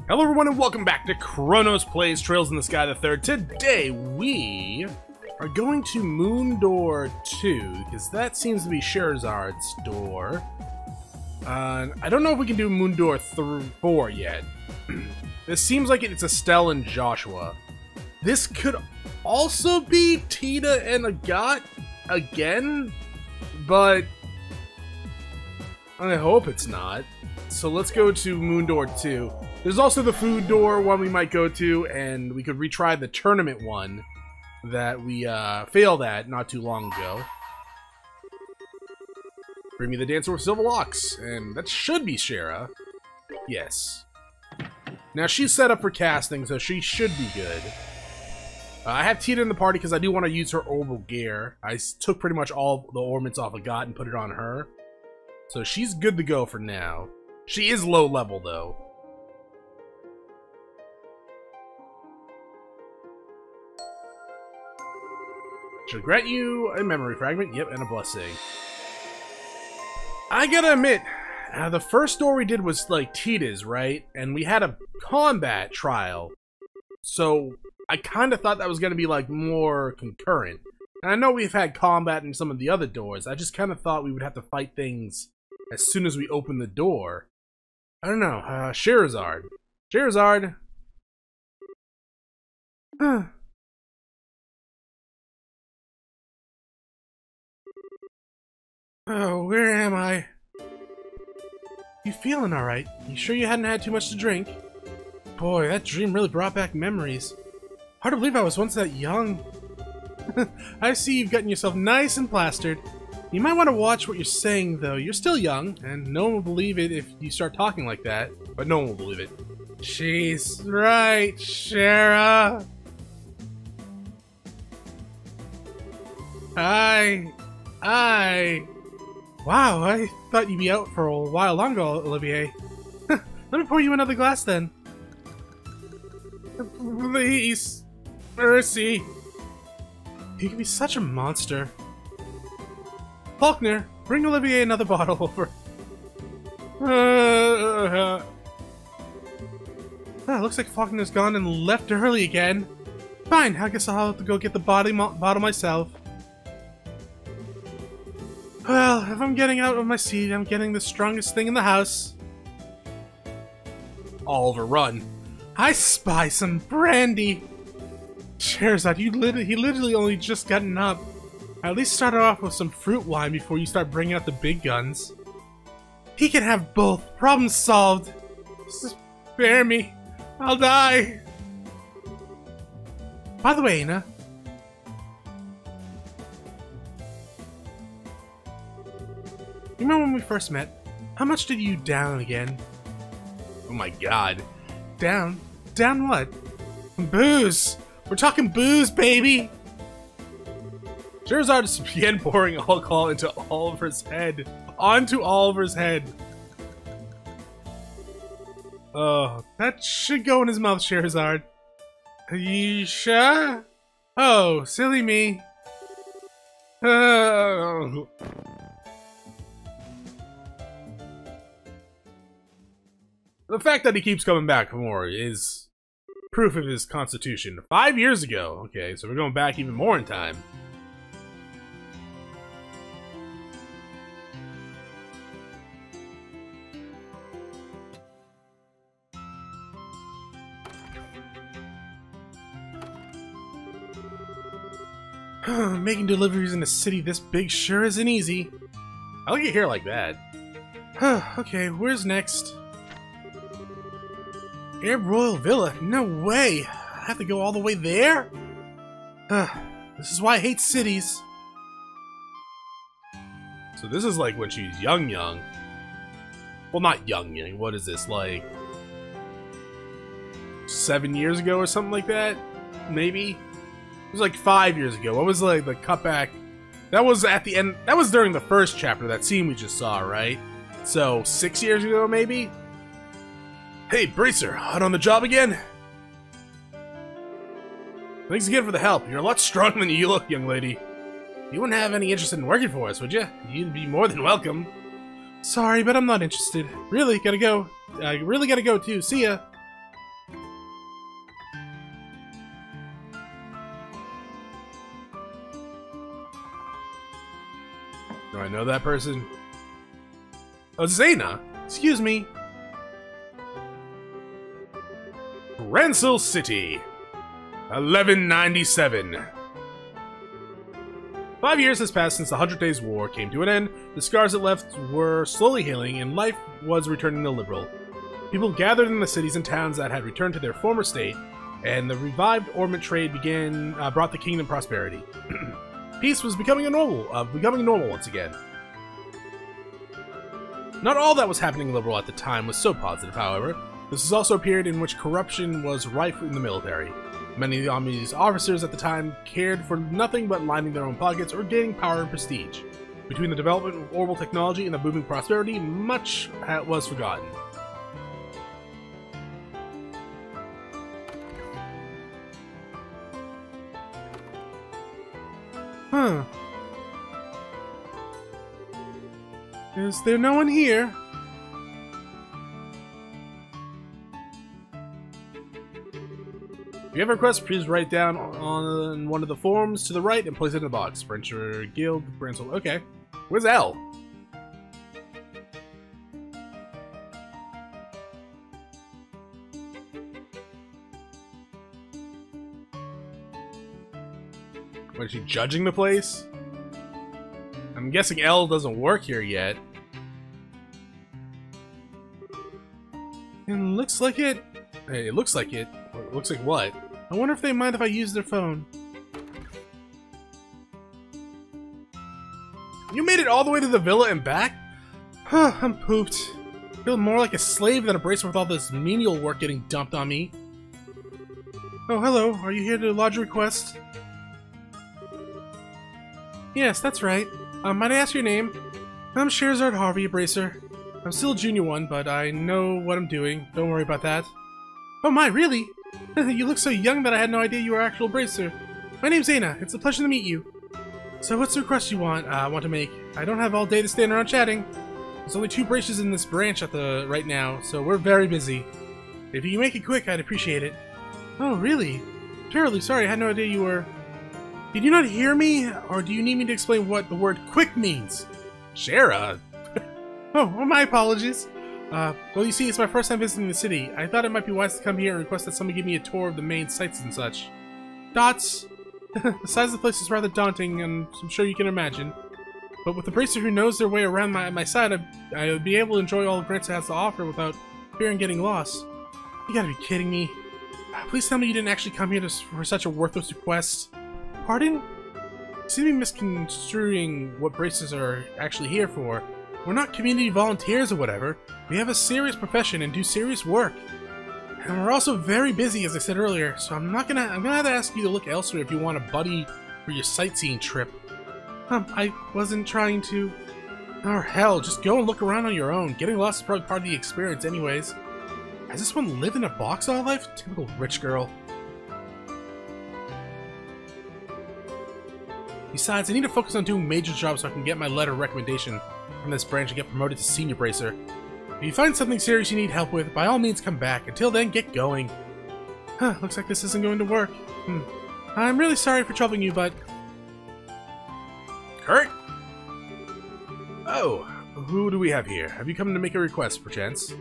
Hello everyone and welcome back to Chronos Plays Trails in the Sky the Third. Today we are going to Moon Door 2, because that seems to be Scheherazad's door. I don't know if we can do Moon Door 4 yet. This seems like it's Estelle and Joshua. This could also be Tita and Agat again, but I hope it's not. So let's go to Moon Door 2. There's also the food door one we might go to, and we could retry the tournament one that we failed at not too long ago. Bring me the dancer with silver locks, and that should be Shara. Yes. Now she's set up for casting, so she should be good. I have Tita in the party because I do want to use her orbital gear. I took pretty much all the ornaments off of Got and put it on her. So she's good to go for now. She is low level though. Should grant you a memory fragment, yep, and a blessing. I gotta admit, the first door we did was like Tita's, right? And we had a combat trial. So I kind of thought that was gonna be like more concurrent. And I know we've had combat in some of the other doors. I just kind of thought we would have to fight things as soon as we open the door. I don't know, Scheherazade. Scheherazade. Oh, where am I? You feeling alright? You sure you hadn't had too much to drink? Boy, that dream really brought back memories. Hard to believe I was once that young. I see you've gotten yourself nice and plastered. You might want to watch what you're saying, though. You're still young, and no one will believe it if you start talking like that. But no one will believe it. She's right, Shara. Wow, I thought you'd be out for a while longer, Olivier. Let me pour you another glass, then. Please. Mercy. You can be such a monster. Faulkner, bring Olivier another bottle over. Looks like Faulkner's gone and left early again. Fine, I guess I'll have to go get the bottle myself. Well, if I'm getting out of my seat, I'm getting the strongest thing in the house. Oliver, run. I spy some brandy. Scheherazade, he literally only just gotten up. At least start off with some fruit wine before you start bringing out the big guns. He can have both. Problem solved. Spare me. I'll die. By the way, Aina. You remember when we first met? How much did you down again? Oh my god. Down? Down what? Booze! We're talking booze, baby! Scheherazade just began pouring alcohol into Oliver's head. Onto Oliver's head. Oh, that should go in his mouth, Scheherazade. Aisha? Oh, silly me. Oh. The fact that he keeps coming back for more is proof of his constitution. 5 years ago. Okay, so we're going back even more in time. Making deliveries in a city this big sure isn't easy. I'll get here like that. Okay, where's next? Air Royal Villa? No way! I have to go all the way there? This is why I hate cities. So this is like when she's young. Well, not young. What is this, like 7 years ago or something like that? Maybe? It was like 5 years ago. What was like the cutback? That was at the end. That was during the first chapter, that scene we just saw, right? So 6 years ago, maybe? Hey, Bracer, out on the job again? Thanks again for the help. You're a lot stronger than you look, young lady. You wouldn't have any interest in working for us, would you? You'd be more than welcome. Sorry, but I'm not interested. Really gotta go. I really gotta go too. See ya. I know that person. Oh, Zena! Excuse me. Rancil City, 1197. 5 years has passed since the 100 Days War came to an end. The scars it left were slowly healing, and life was returning to liberal. People gathered in the cities and towns that had returned to their former state, and the revived ornament trade brought the kingdom prosperity. Peace was becoming normal once again. Not all that was happening in Liberal at the time was so positive, however. This was also a period in which corruption was rife in the military. Many of the Army's officers at the time cared for nothing but lining their own pockets or gaining power and prestige. Between the development of orbital technology and the booming prosperity, much was forgotten. Huh. Is there no one here? If you have a request, please write down on one of the forms to the right and place it in the box. Frencher Guild, Bransel. Okay. Where's L? What, is she judging the place? I'm guessing L doesn't work here yet. It looks like it. Hey, it looks like it. It looks like what? I wonder if they mind if I use their phone. You made it all the way to the villa and back? Huh, I'm pooped. I feel more like a slave than a bracer with all this menial work getting dumped on me. Oh, hello. Are you here to lodge a request? Yes, that's right. Might I ask your name? I'm Sherazard Harvey, a bracer. I'm still a junior one, but I know what I'm doing. Don't worry about that. Oh my, really? You look so young that I had no idea you were an actual bracer. My name's Zena. It's a pleasure to meet you. So what's the request you want to make? I don't have all day to stand around chatting. There's only 2 bracers in this branch right now, so we're very busy. If you can make it quick, I'd appreciate it. Oh, really? Terribly sorry, I had no idea you were... Did you not hear me? Or do you need me to explain what the word quick means? Shara? Oh, my apologies. Well, you see, it's my first time visiting the city. I thought it might be wise to come here and request that somebody give me a tour of the main sites and such. Dots! The size of the place is rather daunting, and I'm sure you can imagine. But with a bracer who knows their way around my side, I would be able to enjoy all Grants has to offer without fearing getting lost. You gotta be kidding me. Please tell me you didn't actually come here for such a worthless request. Pardon? You seem to be misconstruing what bracers are actually here for. We're not community volunteers or whatever. We have a serious profession and do serious work. And we're also very busy, as I said earlier, so I'm gonna have to ask you to look elsewhere if you want a buddy for your sightseeing trip. I wasn't trying to... Oh, hell, just go and look around on your own. Getting lost is probably part of the experience anyways. Has this one lived in a box all life? Typical rich girl. Besides, I need to focus on doing major jobs so I can get my letter of recommendation from this branch and get promoted to senior bracer. If you find something serious you need help with, by all means come back. Until then, get going. Huh, looks like this isn't going to work. I'm really sorry for troubling you, but... Kurt? Oh, who do we have here? Have you come to make a request, perchance?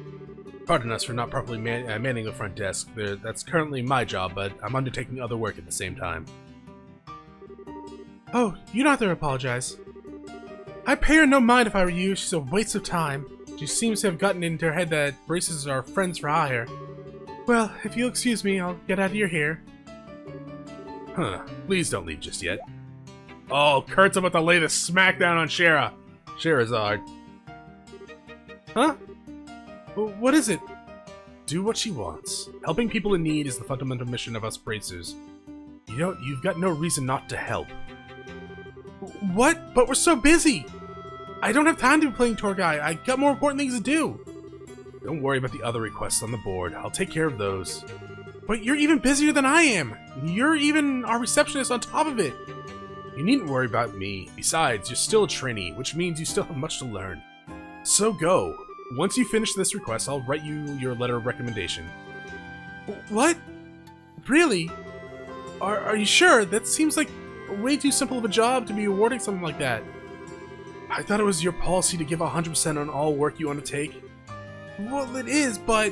Pardon us for not properly manning the front desk. That's currently my job, but I'm undertaking other work at the same time. Oh, you don't have to apologize. I'd pay her no mind if I were you. She's a waste of time. She seems to have gotten into her head that braces are friends for hire. Well, if you'll excuse me, I'll get out of your hair. Huh. Please don't leave just yet. Oh, Kurt's about to lay the smackdown on Sherazard. Huh? What is it? Do what she wants. Helping people in need is the fundamental mission of us bracers. You've got no reason not to help. What? But we're so busy! I don't have time to be playing tour guide. I got more important things to do. Don't worry about the other requests on the board. I'll take care of those. But you're even busier than I am. You're even our receptionist on top of it. You needn't worry about me. Besides, you're still a trainee, which means you still have much to learn. So go. Once you finish this request, I'll write you your letter of recommendation. What? Really? Are you sure? That seems like way too simple of a job to be awarding something like that. I thought it was your policy to give 100% on all work you undertake. Well, it is, but...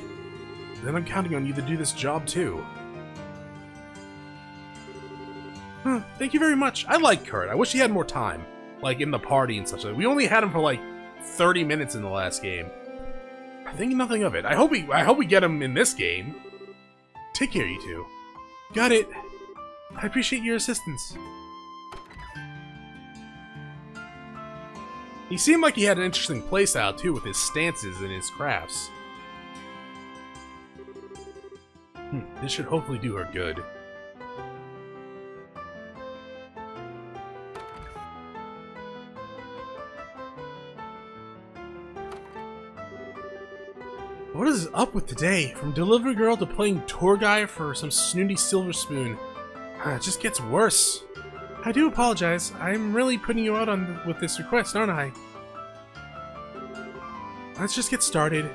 Then I'm counting on you to do this job, too. Thank you very much. I like Kurt. I wish he had more time. Like, in the party and such. We only had him for, like, 30 minutes in the last game. I think nothing of it. I hope we get him in this game. Take care, you two. Got it. I appreciate your assistance. He seemed like he had an interesting playstyle, too, with his stances and his crafts. This should hopefully do her good. What is up with today? From delivery girl to playing tour guide for some snooty silver spoon. It just gets worse. I do apologize. I'm really putting you out with this request, aren't I? Let's just get started.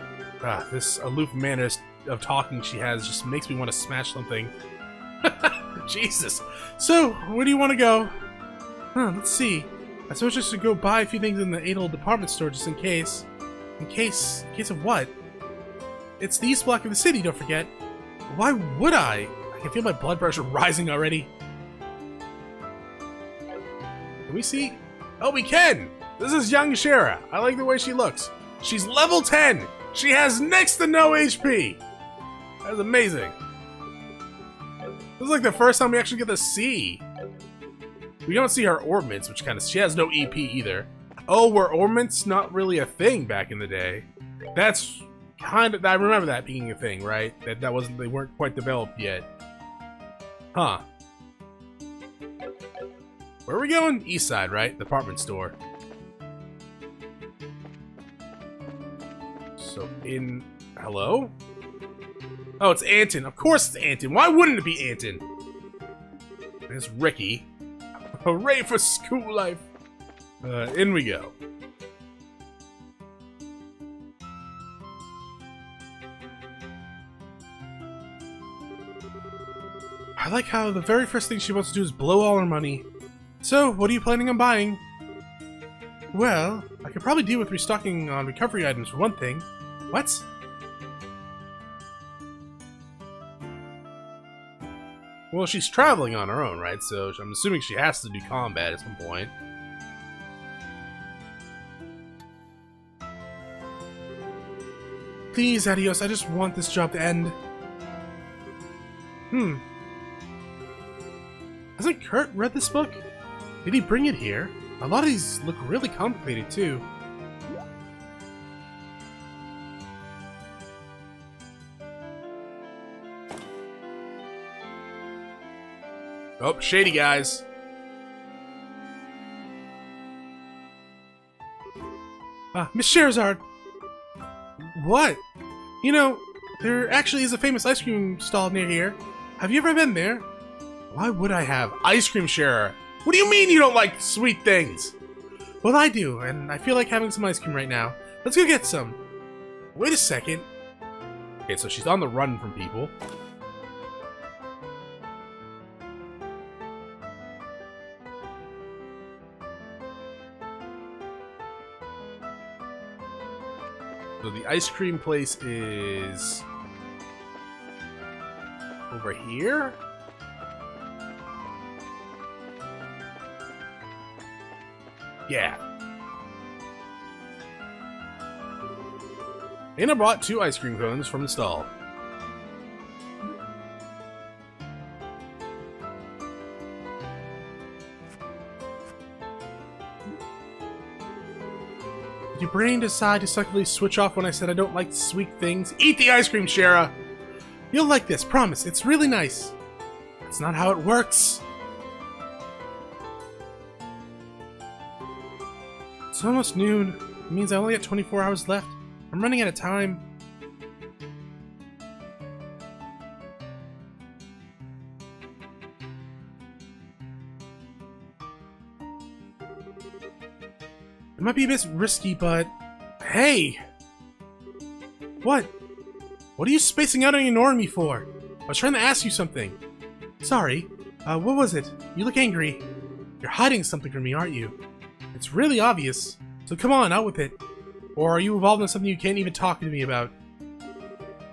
This aloof manner of talking she has just makes me want to smash something. Jesus. So, where do you want to go? Let's see. I suppose I should go buy a few things in the Adel department store just in case. In case of what? It's the east block of the city, don't forget. Why would I? I can feel my blood pressure rising already. Can we see? Oh, we can! This is young Shara. I like the way she looks. She's level 10! She has next to no HP! That's amazing. This is like the first time we actually get to see. We don't see her ornaments, which kind of... She has no EP either. Oh, were ornaments not really a thing back in the day? That's... kind of, I remember that being a thing, right? That wasn't, they weren't quite developed yet. Huh. Where are we going? East side, right? Department store. So, in... Hello? Oh, it's Anton. Of course it's Anton. Why wouldn't it be Anton? There's Ricky. Hooray for school life! In we go. I like how the very first thing she wants to do is blow all her money. So, what are you planning on buying? Well, I could probably deal with restocking on recovery items for one thing. What? Well, she's traveling on her own, right? So, I'm assuming she has to do combat at some point. Please, Adios, I just want this job to end. Hasn't Kurt read this book? Did he bring it here? A lot of these look really complicated, too. Oh, shady guys. Miss Scheherazade! What? You know, there actually is a famous ice cream stall near here. Have you ever been there? Why would I have? Ice cream sharer? What do you mean you don't like sweet things? Well, I do, and I feel like having some ice cream right now. Let's go get some. Wait a second. Okay, so she's on the run from people. So the ice cream place is over here? Yeah. And I bought 2 ice cream cones from the stall. Did your brain decide to suddenly switch off when I said I don't like sweet things? Eat the ice cream, Shara! You'll like this, promise. It's really nice. That's not how it works. It's almost noon. It means I only got 24 hours left. I'm running out of time. It might be a bit risky, but... Hey! What? What are you spacing out and ignoring me for? I was trying to ask you something. Sorry. What was it? You look angry. You're hiding something from me, aren't you? It's really obvious. So come on, out with it. Or are you involved in something you can't even talk to me about?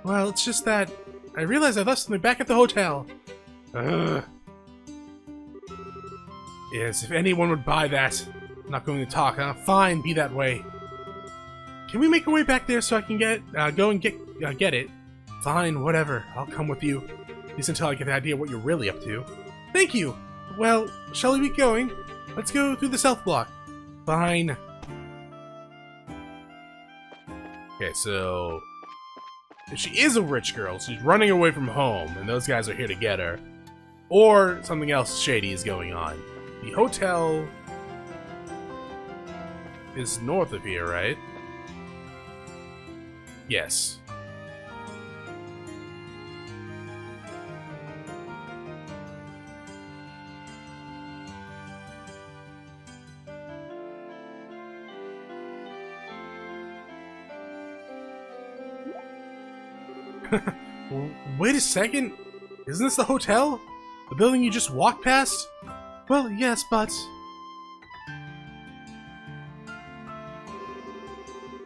Well, it's just that I realized I left something back at the hotel. Ugh. Yes, if anyone would buy that. I'm not going to talk, huh? Fine, be that way. Can we make our way back there so I can go and get it? Fine, whatever. I'll come with you. At least until I get an idea what you're really up to. Thank you! Well, shall we be going? Let's go through the south block. Fine. Okay, so... if she is a rich girl, she's running away from home, and those guys are here to get her. Or something else shady is going on. The hotel... is north of here, right? Yes. Wait a second! Isn't this the hotel? The building you just walked past? Well, yes, but...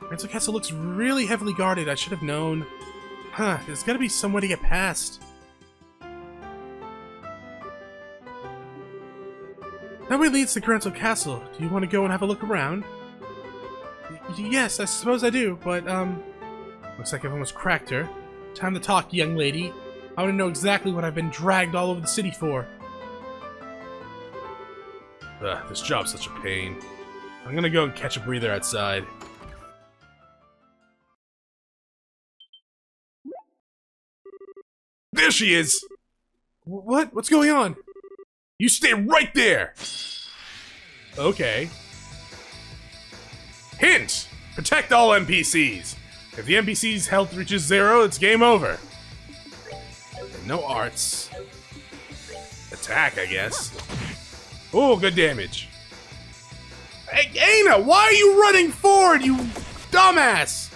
Ransel Castle looks really heavily guarded. I should have known. Huh, there's gotta be some way to get past. That way leads to Ransel Castle. Do you want to go and have a look around? Yes, I suppose I do, but, looks like I've almost cracked her. Time to talk, young lady. I want to know exactly what I've been dragged all over the city for. Ugh, this job's such a pain. I'm gonna go and catch a breather outside. There she is! What? What's going on? You stay right there! Okay. Hint! Protect all NPCs! If the NPC's health reaches 0, it's game over. And no arts. Attack, I guess. Oh, good damage. Hey, Aina, why are you running forward, you dumbass?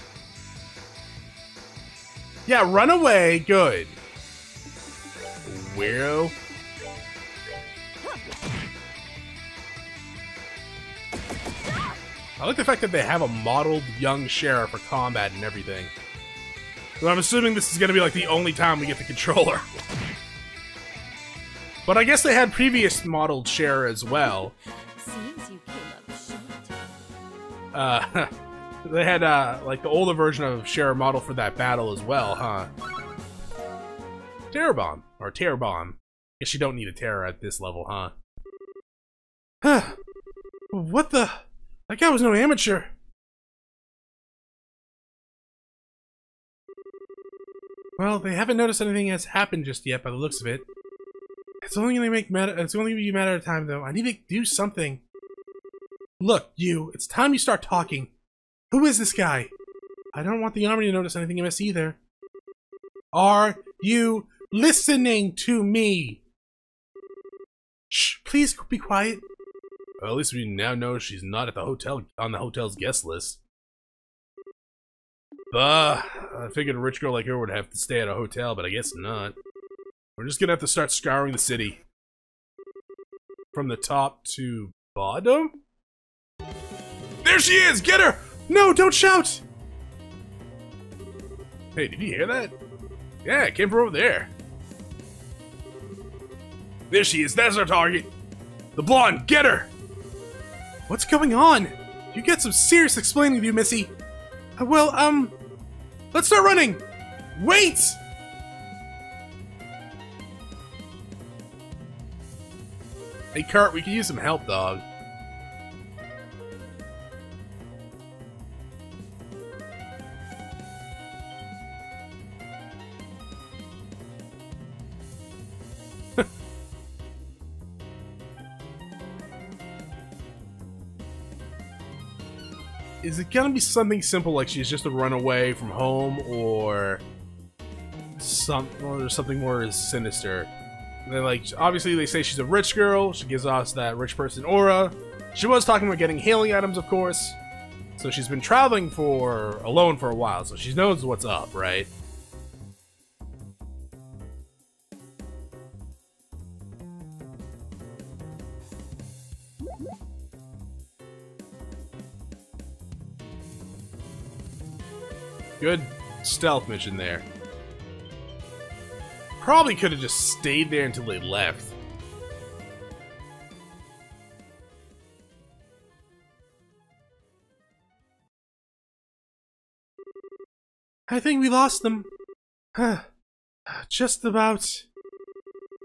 Yeah, run away. Good. Weirdo. I like the fact that they have a modeled young sheriff for combat and everything. So I'm assuming this is going to be like the only time we get the controller. But I guess they had previous modeled Cher as well. Seems you came up short. They had like the older version of Cher model for that battle as well, huh? Terror Bomb. Or Terror Bomb. Guess you don't need a terror at this level, huh? What the... That guy was no amateur. Well, they haven't noticed anything has happened just yet by the looks of it. It's only gonna be a matter of time, though. I need to do something. Look, you. It's time you start talking. Who is this guy? I don't want the army to notice anything amiss either. Are you listening to me? Shh, please be quiet. Well, at least we now know she's not at the hotel on the hotel's guest list. I figured a rich girl like her would have to stay at a hotel, but I guess not. We're just gonna have to start scouring the city. From the top to bottom? There she is! Get her! No, don't shout! Hey, did you hear that? Yeah, it came from over there. There she is, that's our target! The blonde, get her! What's going on? You get some serious explaining to do, Missy. Let's start running! Wait! Hey, Kurt, we can use some help, dog. Is it gonna be something simple like she's just a runaway from home, or something more sinister? And then, like, obviously they say she's a rich girl. She gives us that rich person aura. She was talking about getting healing items, of course. So she's been traveling alone for a while, so she knows what's up, right? Good stealth mission there. Probably could have just stayed there until they left. I think we lost them. Just about.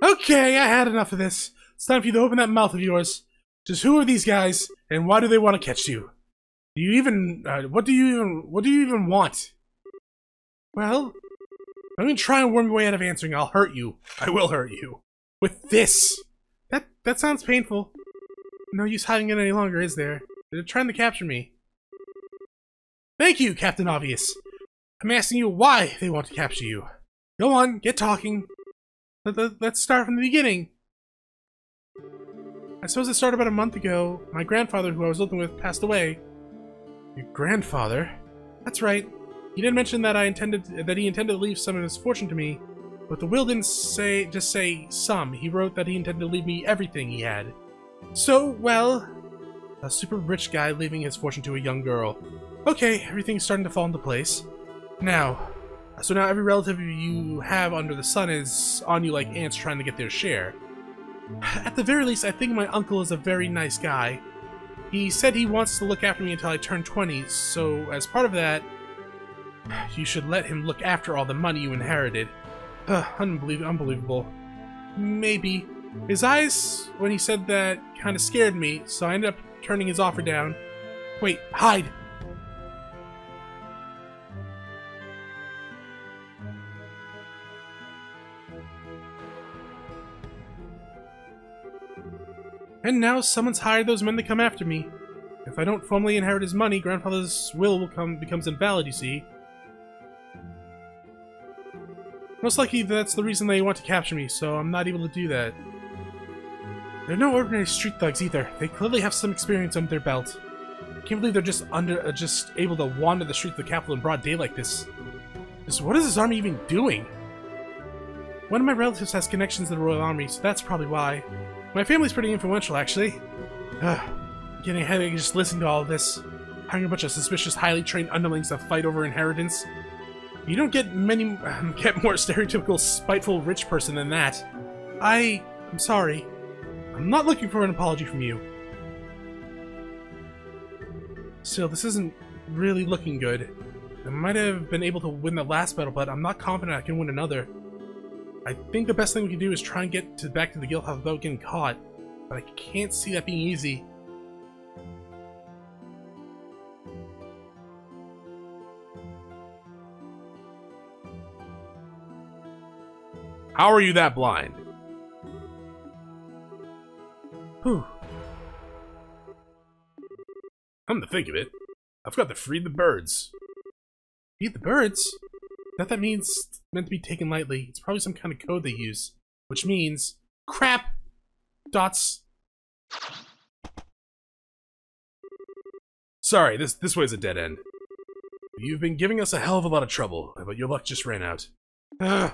Okay, I had enough of this. It's time for you to open that mouth of yours. Just who are these guys, and why do they want to catch you? Do you even, what do you even want? Well, I'm gonna try and worm your way out of answering. I'll hurt you. I will hurt you. With this. That sounds painful. No use hiding it any longer, is there? They're trying to capture me. Thank you, Captain Obvious. I'm asking you why they want to capture you. Go on, get talking. Let's start from the beginning. I suppose it started about a month ago. My grandfather, who I was living with, passed away. Your grandfather? That's right. He did mention that he intended to leave some of his fortune to me, but the will didn't just say some. He wrote that he intended to leave me everything he had. So, well, a super rich guy leaving his fortune to a young girl. Okay, everything's starting to fall into place. Now, so now every relative you have under the sun is on you like ants trying to get their share. At the very least, I think my uncle is a very nice guy. He said he wants to look after me until I turn 20, so as part of that, you should let him look after all the money you inherited. Unbelievable. Maybe. His eyes, when he said that, kind of scared me, so I ended up turning his offer down. Wait, hide! And now someone's hired those men to come after me. If I don't formally inherit his money, Grandfather's will becomes invalid, you see. Most likely that's the reason they want to capture me, so I'm not able to do that. They're no ordinary street thugs either. They clearly have some experience under their belt. I can't believe they're just able to wander the streets of the capital in broad day like this. What is this army even doing? One of my relatives has connections to the Royal Army, so that's probably why. My family's pretty influential, actually. Getting a headache just listening to all of this. Hiring a bunch of suspicious, highly trained underlings to fight over inheritance. You don't get more stereotypical, spiteful rich person than that. I'm sorry. I'm not looking for an apology from you. Still, this isn't really looking good. I might have been able to win the last battle, but I'm not confident I can win another. I think the best thing we can do is try and get back to the guild house without getting caught, but I can't see that being easy. How are you that blind? Whew. Come to think of it, I've got to feed the birds. Feed the birds? That means it's meant to be taken lightly. It's probably some kind of code they use. Which means... crap! Dots. Sorry, this way's a dead end. You've been giving us a hell of a lot of trouble, but your luck just ran out. Huh,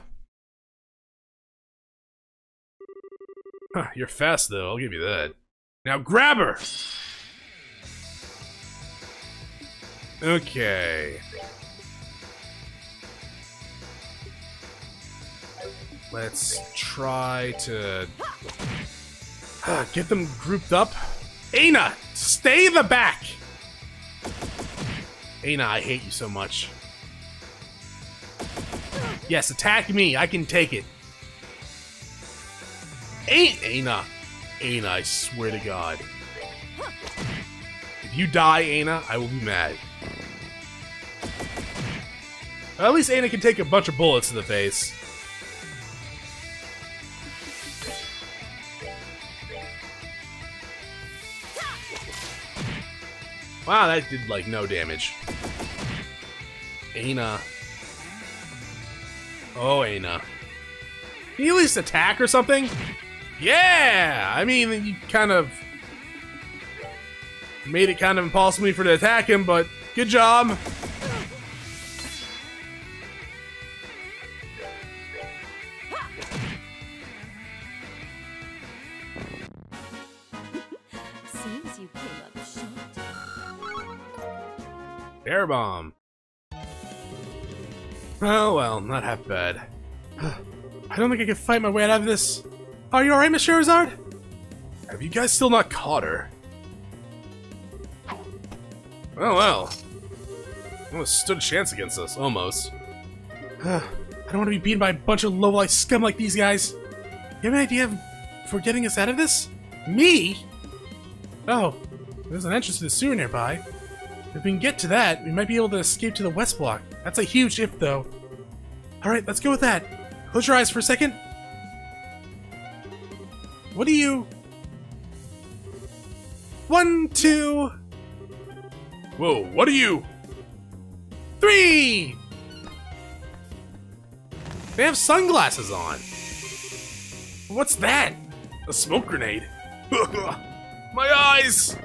you're fast though, I'll give you that. Now grab her! Okay. Let's try to get them grouped up. Aina, stay in the back! Aina, I hate you so much. Yes, attack me, I can take it. Aina, I swear to God. If you die, Aina, I will be mad. At least Aina can take a bunch of bullets to the face. Wow, that did, like, no damage. Aina. Oh, Aina. Can you at least attack or something? Yeah! I mean, you kind of made it kind of impossible for me to attack him, but good job. Seems you came up short. Air bomb. Oh well, not half bad. I don't think I can fight my way out of this. Are you alright, Miss Charizard? Have you guys still not caught her? Oh well. Almost stood a chance against us, almost. I don't want to be beaten by a bunch of low-life scum like these guys. You have an idea for getting us out of this? Me? Oh, there's an entrance to the sewer nearby. If we can get to that, we might be able to escape to the west block. That's a huge if, though. Alright, let's go with that. Close your eyes for a second. What do you... 1, 2... Whoa, what are you? 3! They have sunglasses on. What's that? A smoke grenade. My eyes!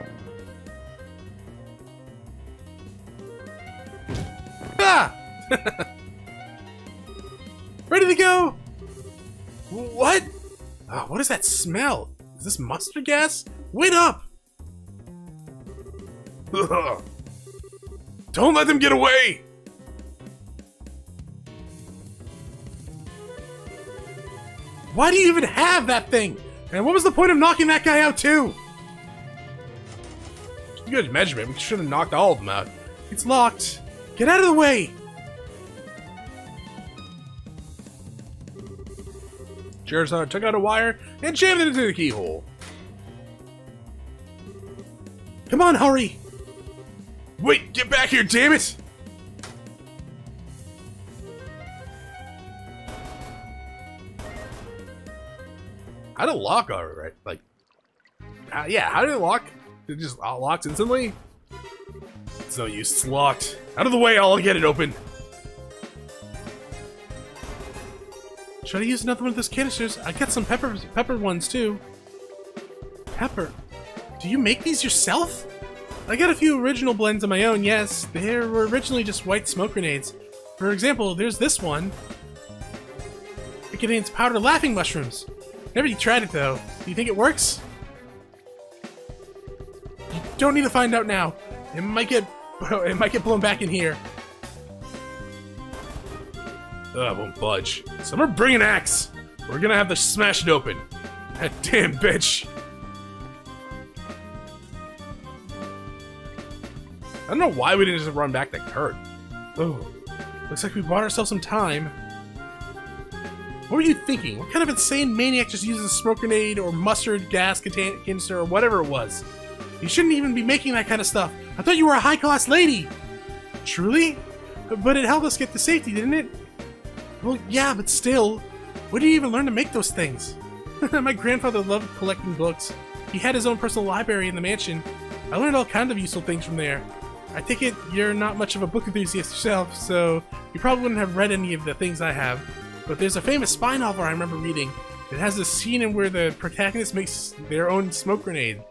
Ah! Ready to go? What? Oh, what is that smell? Is this mustard gas? Wait up! Don't let them get away! Why do you even have that thing? And what was the point of knocking that guy out too? Good measurement, we should have knocked all of them out. It's locked. Get out of the way! Charizard took out a wire and jammed it into the keyhole. Come on, hurry! Wait, get back here, damn it! How did it lock alright? Like, yeah, how did it lock? It just locked instantly? It's no use, it's locked. Out of the way, I'll get it open. Should I use another one of those canisters? I got some pepper ones too. Pepper? Do you make these yourself? I got a few original blends of my own, yes. They were originally just white smoke grenades. For example, there's this one. It contains powdered laughing mushrooms. Never tried it though. Do you think it works? You don't need to find out now. It might get blown back in here. Ugh, I won't budge. Someone bring an axe. We're gonna have to smash it open. That damn bitch. I don't know why we didn't just run back to Kurt. Oh, looks like we bought ourselves some time. What were you thinking? What kind of insane maniac just uses a smoke grenade or mustard gas canister or whatever it was? You shouldn't even be making that kind of stuff. I thought you were a high-class lady. Truly? But it helped us get to safety, didn't it? Well, yeah, but still. Where did you even learn to make those things? My grandfather loved collecting books. He had his own personal library in the mansion. I learned all kinds of useful things from there. I take it you're not much of a book enthusiast yourself, so you probably wouldn't have read any of the things I have. But there's a famous spy novel I remember reading. It has this scene in where the protagonist makes their own smoke grenade.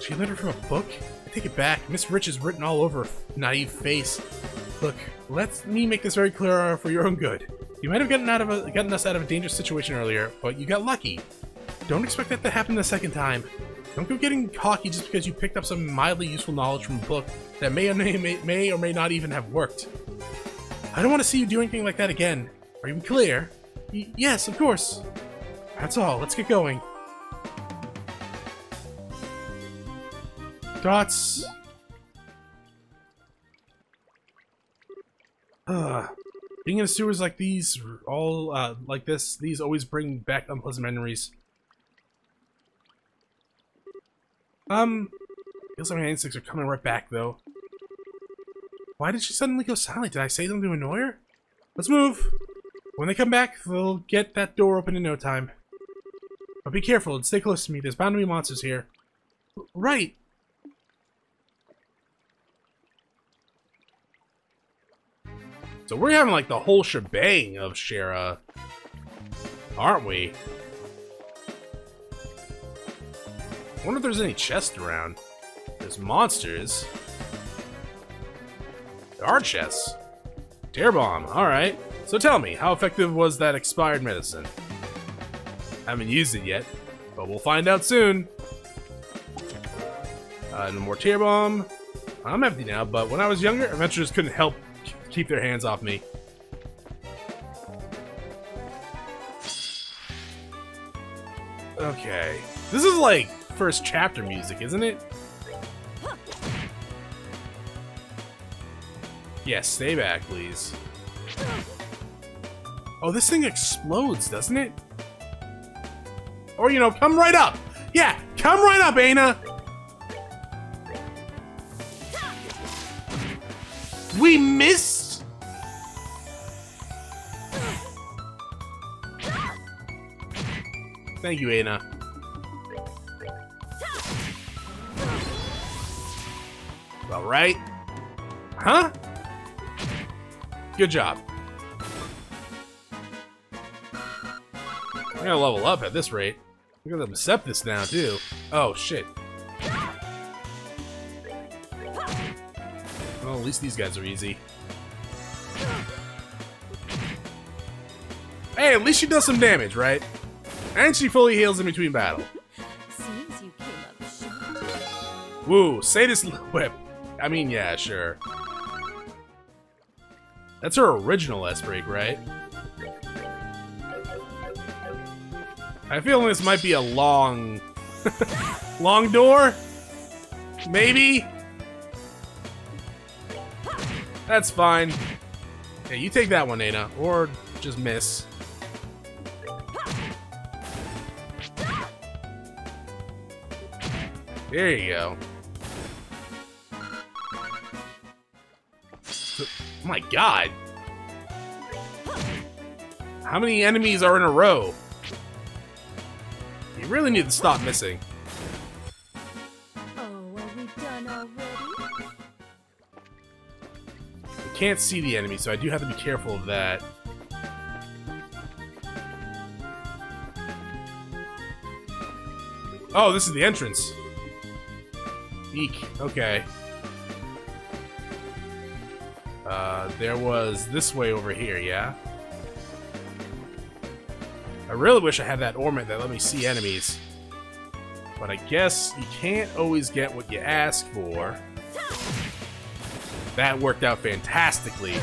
She learned it from a book? I take it back. Miss Rich is written all over her naive face. Look, let me make this very clear for your own good. You might have gotten us out of a dangerous situation earlier, but you got lucky. Don't expect that to happen the second time. Don't go getting cocky just because you picked up some mildly useful knowledge from a book that may or may not even have worked. I don't want to see you do anything like that again. Are you clear? Yes, of course. That's all. Let's get going. Dots. Being in sewers like these, these always bring back unpleasant memories. Feels like my instincts are coming right back, though. Why did she suddenly go silent? Did I say something to annoy her? Let's move! When they come back, they'll get that door open in no time. But be careful and stay close to me. There's bound to be monsters here. Right! So we're having like the whole shebang of Shara, aren't we? I wonder if there's any chests around. There's monsters. There are chests. Tear bomb, alright. So tell me, how effective was that expired medicine? Haven't used it yet, but we'll find out soon. No more tear bomb. I'm empty now, but when I was younger, adventurers couldn't help keep their hands off me. Okay. This is like first chapter music, isn't it? Yes, stay back, please. Oh, this thing explodes, doesn't it? Or, you know, come right up! Yeah, come right up, Aina! We missed? Thank you, Aina. Alright. Huh? Good job. I'm gonna level up at this rate. I'm gonna accept this now, too. Oh, shit. Well, at least these guys are easy. Hey, at least she does some damage, right? And she fully heals in between battle. Seems you came up short. Woo, Sadist Whip. I mean, yeah, sure. That's her original S-Break, right? I feel this might be a long... long door? Maybe? That's fine. Hey, you take that one, Aina. Or just miss. There you go. Oh my god. How many enemies are in a row? You really need to stop missing. Oh, are we done already? I can't see the enemy, so I do have to be careful of that. Oh, this is the entrance. Eek. Okay. There was this way over here, yeah? I really wish I had that ornament that let me see enemies. But I guess you can't always get what you ask for. That worked out fantastically.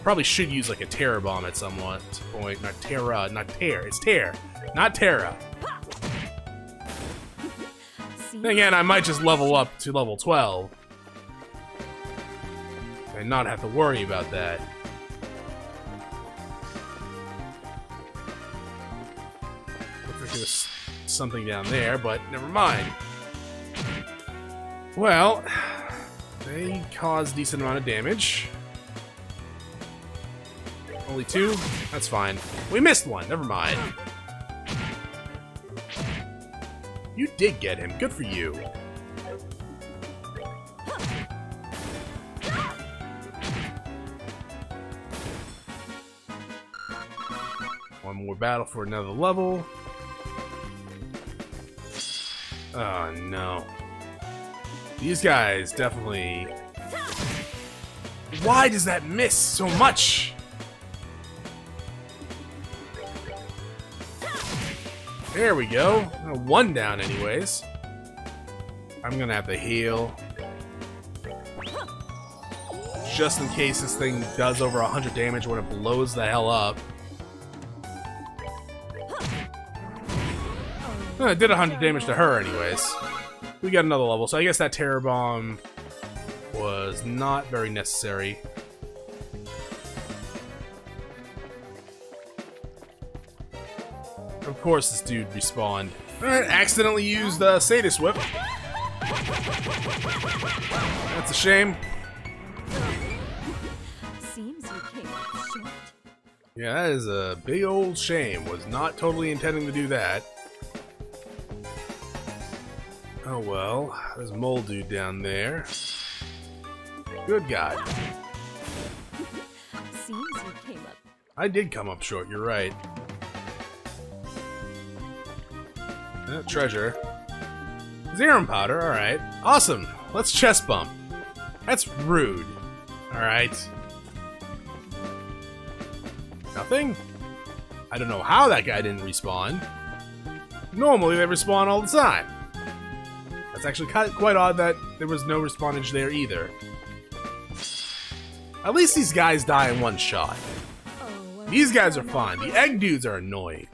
Probably should use like a Terror Bomb at some point. Not Terra, not Tear. It's Tear, not Terra. Then again, I might just level up to level 12. And not have to worry about that. Looks like there's something down there, but never mind. Well, they cause a decent amount of damage. Only 2? That's fine. We missed one, never mind. You did get him, good for you. One more battle for another level. Oh no. These guys definitely... Why does that miss so much? There we go. 1 down anyways. I'm gonna have to heal. Just in case this thing does over 100 damage when it blows the hell up. It did 100 damage to her anyways. We got another level, so I guess that Terror Bomb was not very necessary. Of course this dude respawned. Alright, accidentally used the Sadist Whip. That's a shame. Seems you came up short. Yeah, that is a big old shame. Was not totally intending to do that. Oh well, there's a mole dude down there. Good God. Seems you came up. I did come up short, you're right. Treasure. Zerum powder, alright. Awesome. Let's chest bump. That's rude. Alright. Nothing? I don't know how that guy didn't respawn. Normally they respawn all the time. That's actually quite odd that there was no respawnage there either. At least these guys die in one shot. Oh, These guys are fine. The egg dudes are annoying.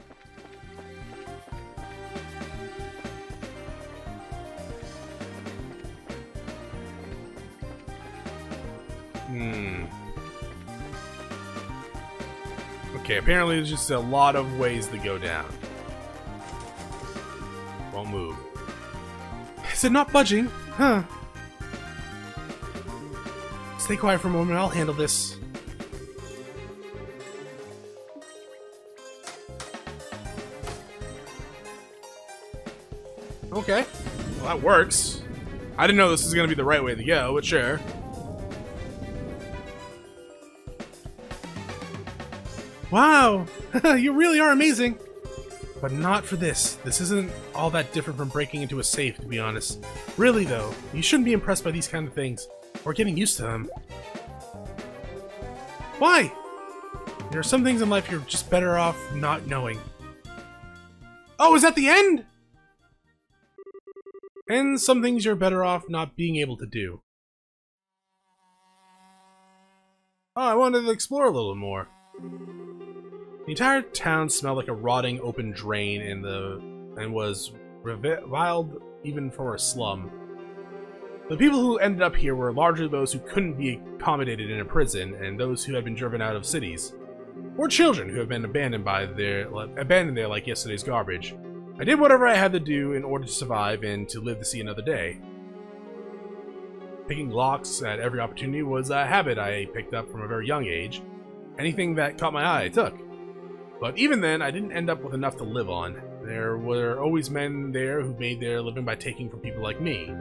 Okay, apparently there's just a lot of ways to go down. Won't move. Is it not budging? Huh. Stay quiet for a moment, I'll handle this. Okay. Well, that works. I didn't know this was gonna be the right way to go, but sure. Wow! You really are amazing! But not for this. This isn't all that different from breaking into a safe, to be honest. Really, though, you shouldn't be impressed by these kind of things, or getting used to them. Why? There are some things in life you're just better off not knowing. Oh, is that the end? And some things you're better off not being able to do. Oh, I wanted to explore a little more. The entire town smelled like a rotting open drain and was reviled even for a slum. The people who ended up here were largely those who couldn't be accommodated in a prison and those who had been driven out of cities. Or children who have been abandoned there like yesterday's garbage. I did whatever I had to do in order to survive and to live to see another day. Picking locks at every opportunity was a habit I picked up from a very young age. Anything that caught my eye, I took. But even then, I didn't end up with enough to live on. There were always men there who made their living by taking from people like me.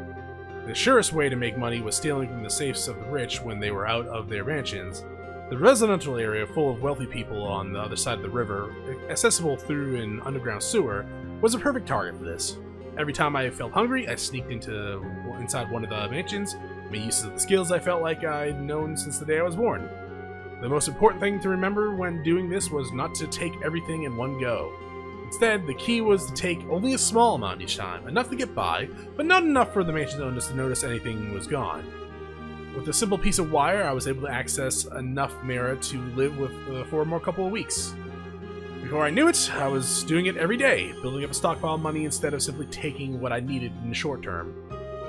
The surest way to make money was stealing from the safes of the rich when they were out of their mansions. The residential area, full of wealthy people on the other side of the river, accessible through an underground sewer, was a perfect target for this. Every time I felt hungry, I sneaked inside one of the mansions, made use of the skills I felt like I'd known since the day I was born. The most important thing to remember when doing this was not to take everything in one go. Instead, the key was to take only a small amount each time, enough to get by, but not enough for the mansion owners to notice anything was gone. With a simple piece of wire, I was able to access enough Mira to live with for a more couple of weeks. Before I knew it, I was doing it every day, building up a stockpile of money instead of simply taking what I needed in the short term.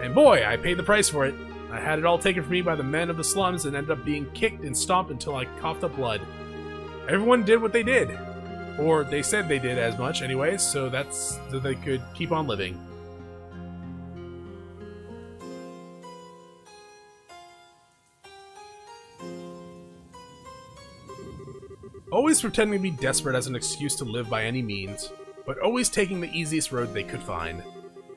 And boy, I paid the price for it. I had it all taken from me by the men of the slums and ended up being kicked and stomped until I coughed up blood. Everyone did what they did. Or they said they did as much anyway, so they could keep on living. Always pretending to be desperate as an excuse to live by any means, but always taking the easiest road they could find.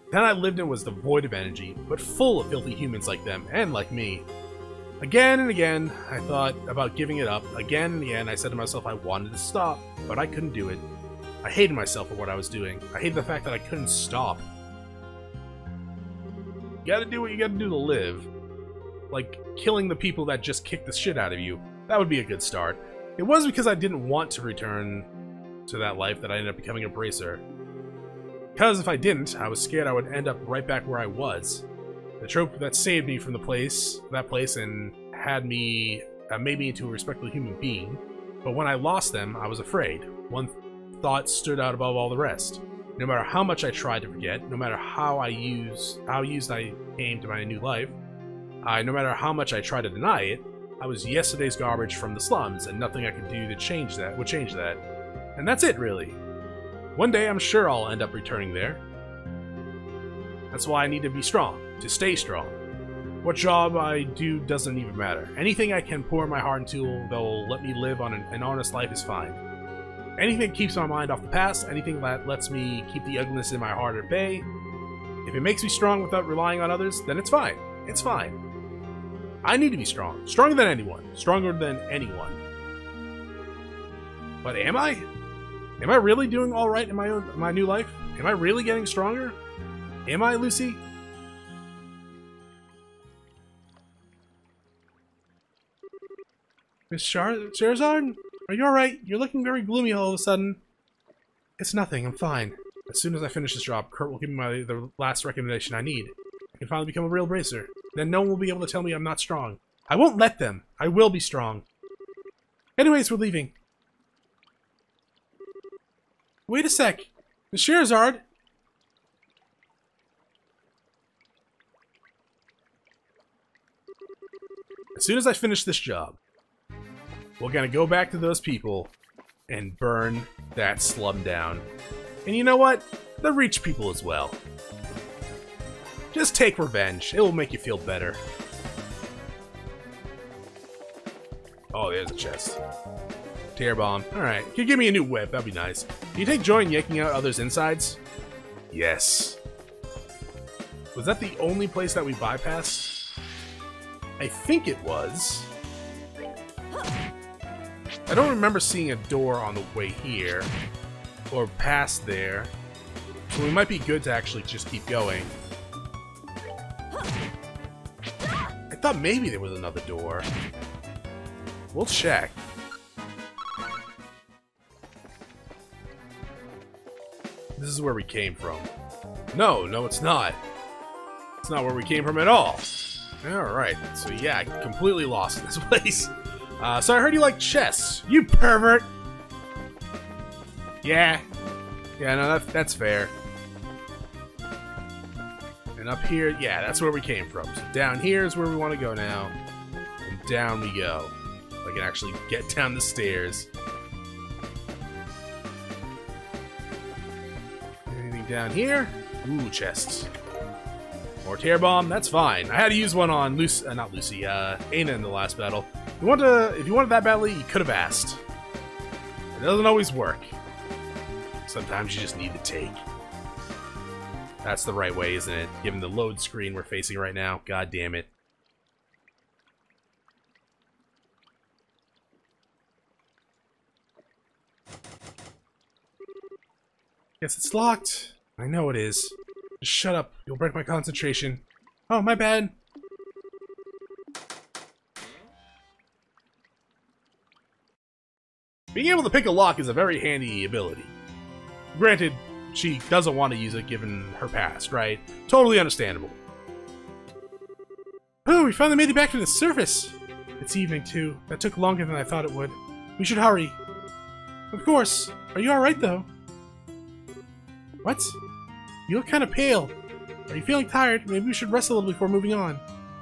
The town I lived in was devoid of energy, but full of filthy humans like them, and like me. Again and again, I thought about giving it up. Again and again, I said to myself I wanted to stop, but I couldn't do it. I hated myself for what I was doing. I hated the fact that I couldn't stop. You gotta do what you gotta do to live. Like, killing the people that just kicked the shit out of you. That would be a good start. It was because I didn't want to return to that life that I ended up becoming a bracer. Because if I didn't, I was scared I would end up right back where I was. The trope that saved me from that place, and made me into a respectable human being. But when I lost them, I was afraid. One thought stood out above all the rest. No matter how much I tried to forget, no matter how used I came to my new life, no matter how much I tried to deny it, I was yesterday's garbage from the slums, and nothing I could do to change that would change that. And that's it, really. One day, I'm sure I'll end up returning there. That's why I need to be strong, to stay strong. What job I do doesn't even matter. Anything I can pour my heart into that'll let me live on an honest life is fine. Anything that keeps my mind off the past, anything that lets me keep the ugliness in my heart at bay. If it makes me strong without relying on others, then it's fine. It's fine. I need to be strong. Stronger than anyone. Stronger than anyone. But am I? Am I really doing alright in my new life? Am I really getting stronger? Am I, Lucy? Miss Charizard? Are you alright? You're looking very gloomy all of a sudden. It's nothing, I'm fine. As soon as I finish this job, Kurt will give me the last recommendation I need. I can finally become a real bracer. Then no one will be able to tell me I'm not strong. I won't let them. I will be strong. Anyways, we're leaving. Wait a sec. The Scheherazade. As soon as I finish this job, we're gonna go back to those people and burn that slum down. And you know what? The Reach people as well. Just take revenge. It will make you feel better. Oh, there's a chest. Tear bomb. Alright, can you give me a new whip? That'd be nice. Do you take joy in yanking out others' insides? Yes. Was that the only place that we bypassed? I think it was. I don't remember seeing a door on the way here. Or past there. So we might be good to actually just keep going. I thought maybe there was another door. We'll check. This is where we came from. No, it's not. It's not where we came from at all. Alright, so yeah, I completely lost in this place. So I heard you like chess. You pervert! Yeah. Yeah, no, that's fair. And up here, yeah, that's where we came from. So down here is where we want to go now. And down we go. I can actually get down the stairs. Anything down here? Ooh, chests. More tear bomb, that's fine. I had to use one on not Lucy, Aina in the last battle. If you wanted that badly, you could have asked. It doesn't always work. Sometimes you just need to take. That's the right way, isn't it? Given the load screen we're facing right now. God damn it. Guess it's locked. I know it is. Just shut up. You'll break my concentration. Oh, my bad. Being able to pick a lock is a very handy ability. Granted, she doesn't want to use it given her past, right? Totally understandable. Oh, we finally made it back to the surface! It's evening, too. That took longer than I thought it would. We should hurry. Of course. Are you alright, though? What? You look kind of pale. Are you feeling tired? Maybe we should rest a little before moving on.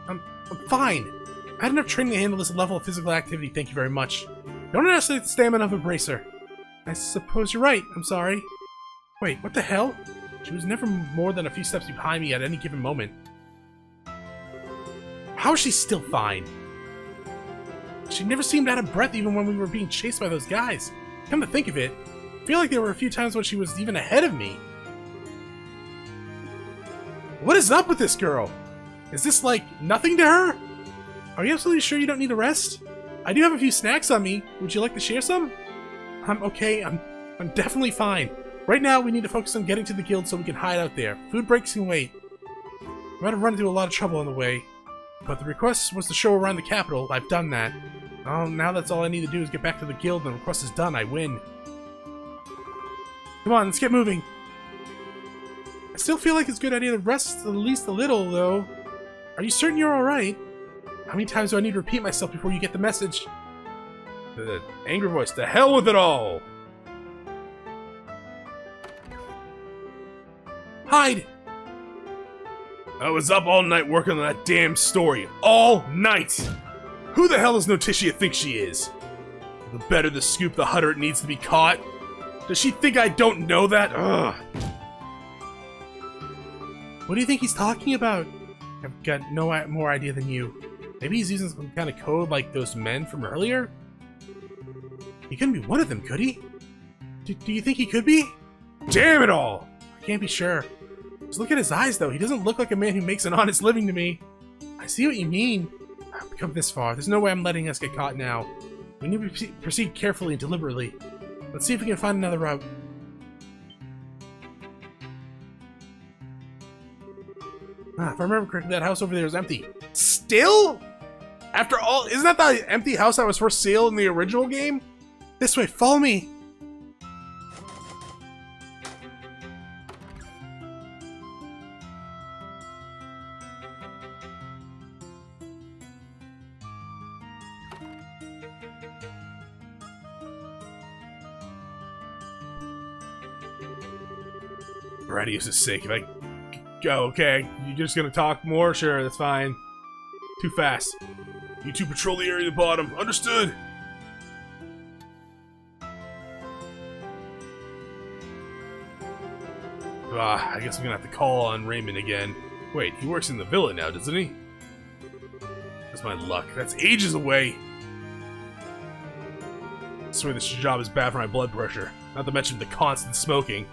I'm fine. I had enough training to handle this level of physical activity, thank you very much. Don't underestimate the stamina of a bracer. I suppose you're right. I'm sorry. Wait, what the hell? She was never more than a few steps behind me at any given moment. How is she still fine? She never seemed out of breath even when we were being chased by those guys. Come to think of it, I feel like there were a few times when she was even ahead of me. What is up with this girl? Is this, like, nothing to her? Are you absolutely sure you don't need a rest? I do have a few snacks on me. Would you like to share some? I'm okay. I'm definitely fine. Right now, we need to focus on getting to the guild so we can hide out there. Food breaks can wait. We might have run into a lot of trouble on the way. But the request was to show around the capital. I've done that. Oh, now that's all I need to do is get back to the guild and the request is done. I win. Come on, let's get moving. I still feel like it's a good idea to rest at least a little, though. Are you certain you're alright? How many times do I need to repeat myself before you get the message? The angry voice. To hell with it all! Hide! I was up all night working on that damn story. All night! Who the hell does Notitia think she is? The better the scoop, the harder it needs to be caught. Does she think I don't know that? Ugh. What do you think he's talking about? I've got no more idea than you. Maybe he's using some kind of code like those men from earlier? He couldn't be one of them, could he? Do you think he could be? Damn it all! I can't be sure. Just look at his eyes, though. He doesn't look like a man who makes an honest living to me. I see what you mean. We've come this far. There's no way I'm letting us get caught now. We need to proceed carefully and deliberately. Let's see if we can find another route. If I remember correctly, that house over there is empty. Still? After all, isn't that the empty house that was for sale in the original game? This way, follow me. Gradius' sake, if I go, okay, you're just gonna talk more? Sure, that's fine. Too fast. You two patrol the area at the bottom. Understood! I guess I'm gonna have to call on Raymond again. Wait, he works in the villa now, doesn't he? That's my luck. That's ages away! I swear this job is bad for my blood pressure. Not to mention the constant smoking.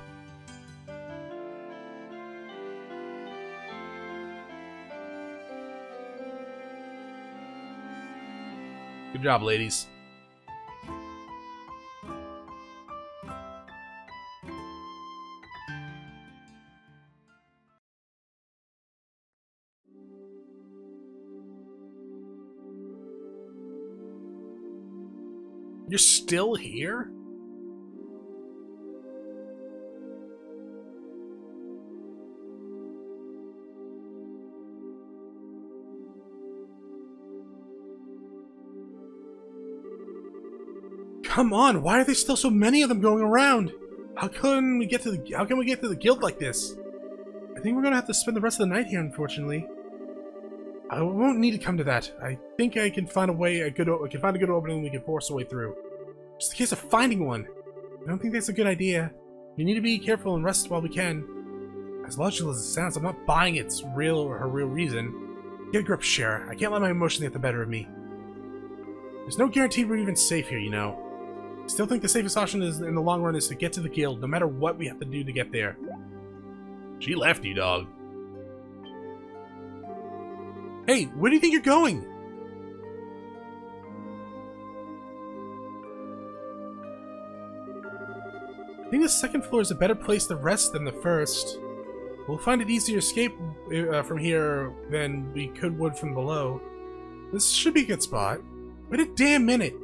Good job, ladies. You're still here? Come on, why are there still so many of them going around? How can we get to the guild like this? I think we're gonna have to spend the rest of the night here, unfortunately. I won't need to come to that. I think I can find a good opening we can force our way through. Just in case of finding one. I don't think that's a good idea. We need to be careful and rest while we can. As logical as it sounds, I'm not buying its real or her real reason. Get a grip, Shara. I can't let my emotions get the better of me. There's no guarantee we're even safe here, you know. I still think the safest option is, in the long run, is to get to the guild, no matter what we have to do to get there. She left you, dog. Hey, where do you think you're going? I think the second floor is a better place to rest than the first. We'll find it easier to escape from here than we would from below. This should be a good spot. Wait a damn minute!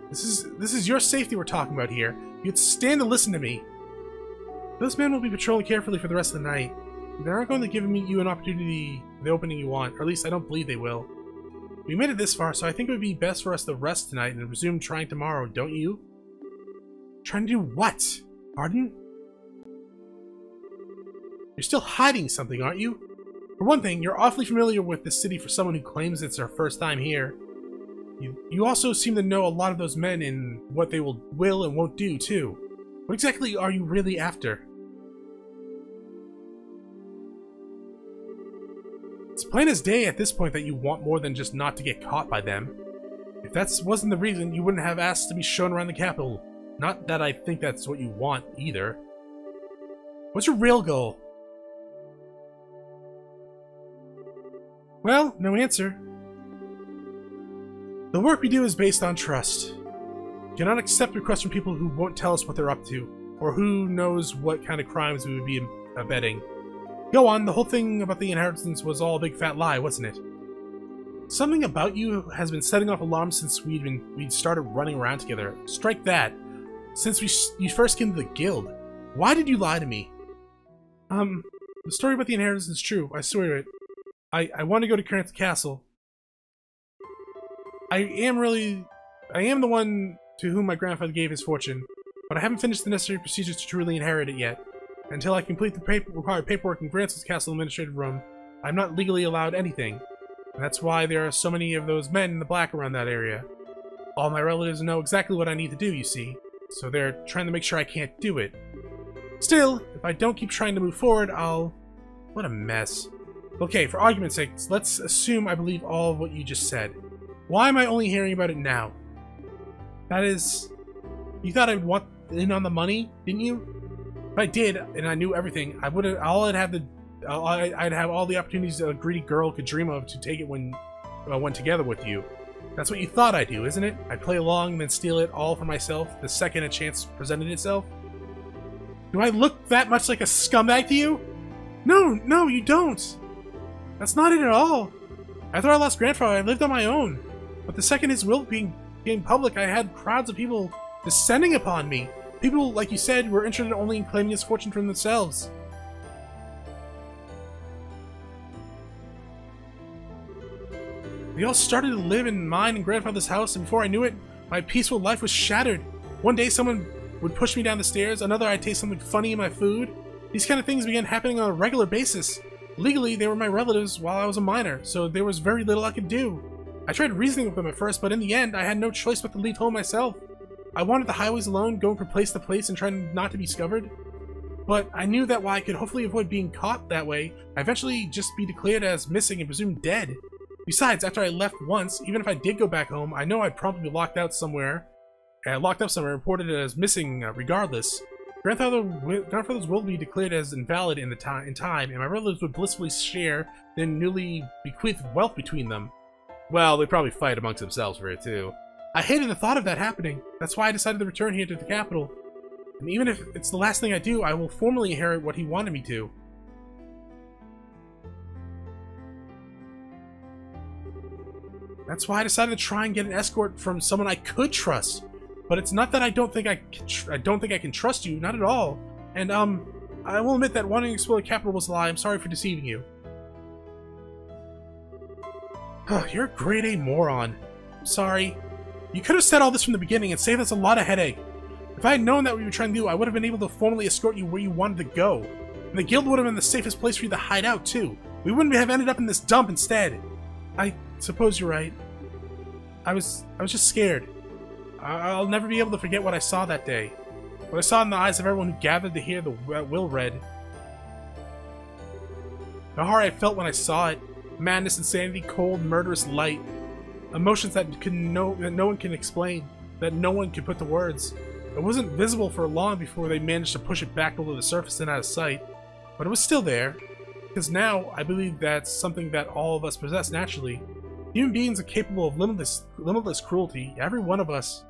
This is your safety we're talking about here. You'd stand to listen to me. Those men will be patrolling carefully for the rest of the night. They aren't going to give you an opportunity, the opening you want, or at least I don't believe they will. We made it this far, so I think it would be best for us to rest tonight and resume trying tomorrow, don't you? Trying to do what? Pardon? You're still hiding something, aren't you? For one thing, you're awfully familiar with this city for someone who claims it's their first time here. You also seem to know a lot of those men and what they will and won't do, too. What exactly are you really after? It's plain as day at this point that you want more than just not to get caught by them. If that wasn't the reason, you wouldn't have asked to be shown around the capital. Not that I think that's what you want, either. What's your real goal? Well, no answer. The work we do is based on trust. We cannot accept requests from people who won't tell us what they're up to, or who knows what kind of crimes we would be abetting. Go on, the whole thing about the inheritance was all a big fat lie, wasn't it? Something about you has been setting off alarms since we'd started running around together. Strike that. Since you first came to the guild. Why did you lie to me? The story about the inheritance is true, I swear it. I want to go to Current Castle. I am the one to whom my grandfather gave his fortune, but I haven't finished the necessary procedures to truly inherit it yet. Until I complete the required paperwork in Granson's Castle Administrative Room, I'm not legally allowed anything. And that's why there are so many of those men in the black around that area. All my relatives know exactly what I need to do, you see, so they're trying to make sure I can't do it. Still, if I don't keep trying to move forward, I'll... What a mess. Okay, for argument's sake, let's assume I believe all of what you just said. Why am I only hearing about it now? That is... You thought I'd want in on the money, didn't you? If I did, and I knew everything, I'd have all the opportunities a greedy girl could dream of to take it when went together with you. That's what you thought I'd do, isn't it? I'd play along and then steal it all for myself the second a chance presented itself? Do I look that much like a scumbag to you? No, you don't! That's not it at all! After I lost grandfather, I lived on my own. But the second his will became public, I had crowds of people descending upon me. People, like you said, were interested only in claiming his fortune for themselves. We all started to live in mine and grandfather's house, and before I knew it, my peaceful life was shattered. One day someone would push me down the stairs, another I'd taste something funny in my food. These kind of things began happening on a regular basis. Legally, they were my relatives while I was a minor, so there was very little I could do. I tried reasoning with them at first, but in the end, I had no choice but to leave home myself. I wandered the highways alone, going from place to place and trying not to be discovered. But I knew that while I could hopefully avoid being caught that way, I'd eventually just be declared as missing and presumed dead. Besides, after I left once, even if I did go back home, I know I'd probably be locked up somewhere, and reported as missing regardless. Grandfather's will be declared as invalid in time, and my relatives would blissfully share their newly bequeathed wealth between them. Well, they'd probably fight amongst themselves for it too. I hated the thought of that happening. That's why I decided to return here to the capital. And even if it's the last thing I do, I will formally inherit what he wanted me to. That's why I decided to try and get an escort from someone I could trust. But it's not that I don't think I can trust you, not at all. And I will admit that wanting to explore the capital was a lie. I'm sorry for deceiving you. You're a grade A moron. I'm sorry. You could have said all this from the beginning and saved us a lot of headache. If I had known that what you were trying to do, I would have been able to formally escort you where you wanted to go. And the guild would have been the safest place for you to hide out, too. We wouldn't have ended up in this dump instead. I suppose you're right. I was just scared. I'll never be able to forget what I saw that day. What I saw in the eyes of everyone who gathered to hear the will read. The horror I felt when I saw it. Madness, insanity, cold, murderous light. Emotions that no one can explain. That no one can put to words. It wasn't visible for long before they managed to push it back below the surface and out of sight. But it was still there. Because now, I believe that's something that all of us possess naturally. Human beings are capable of limitless cruelty. Every one of us.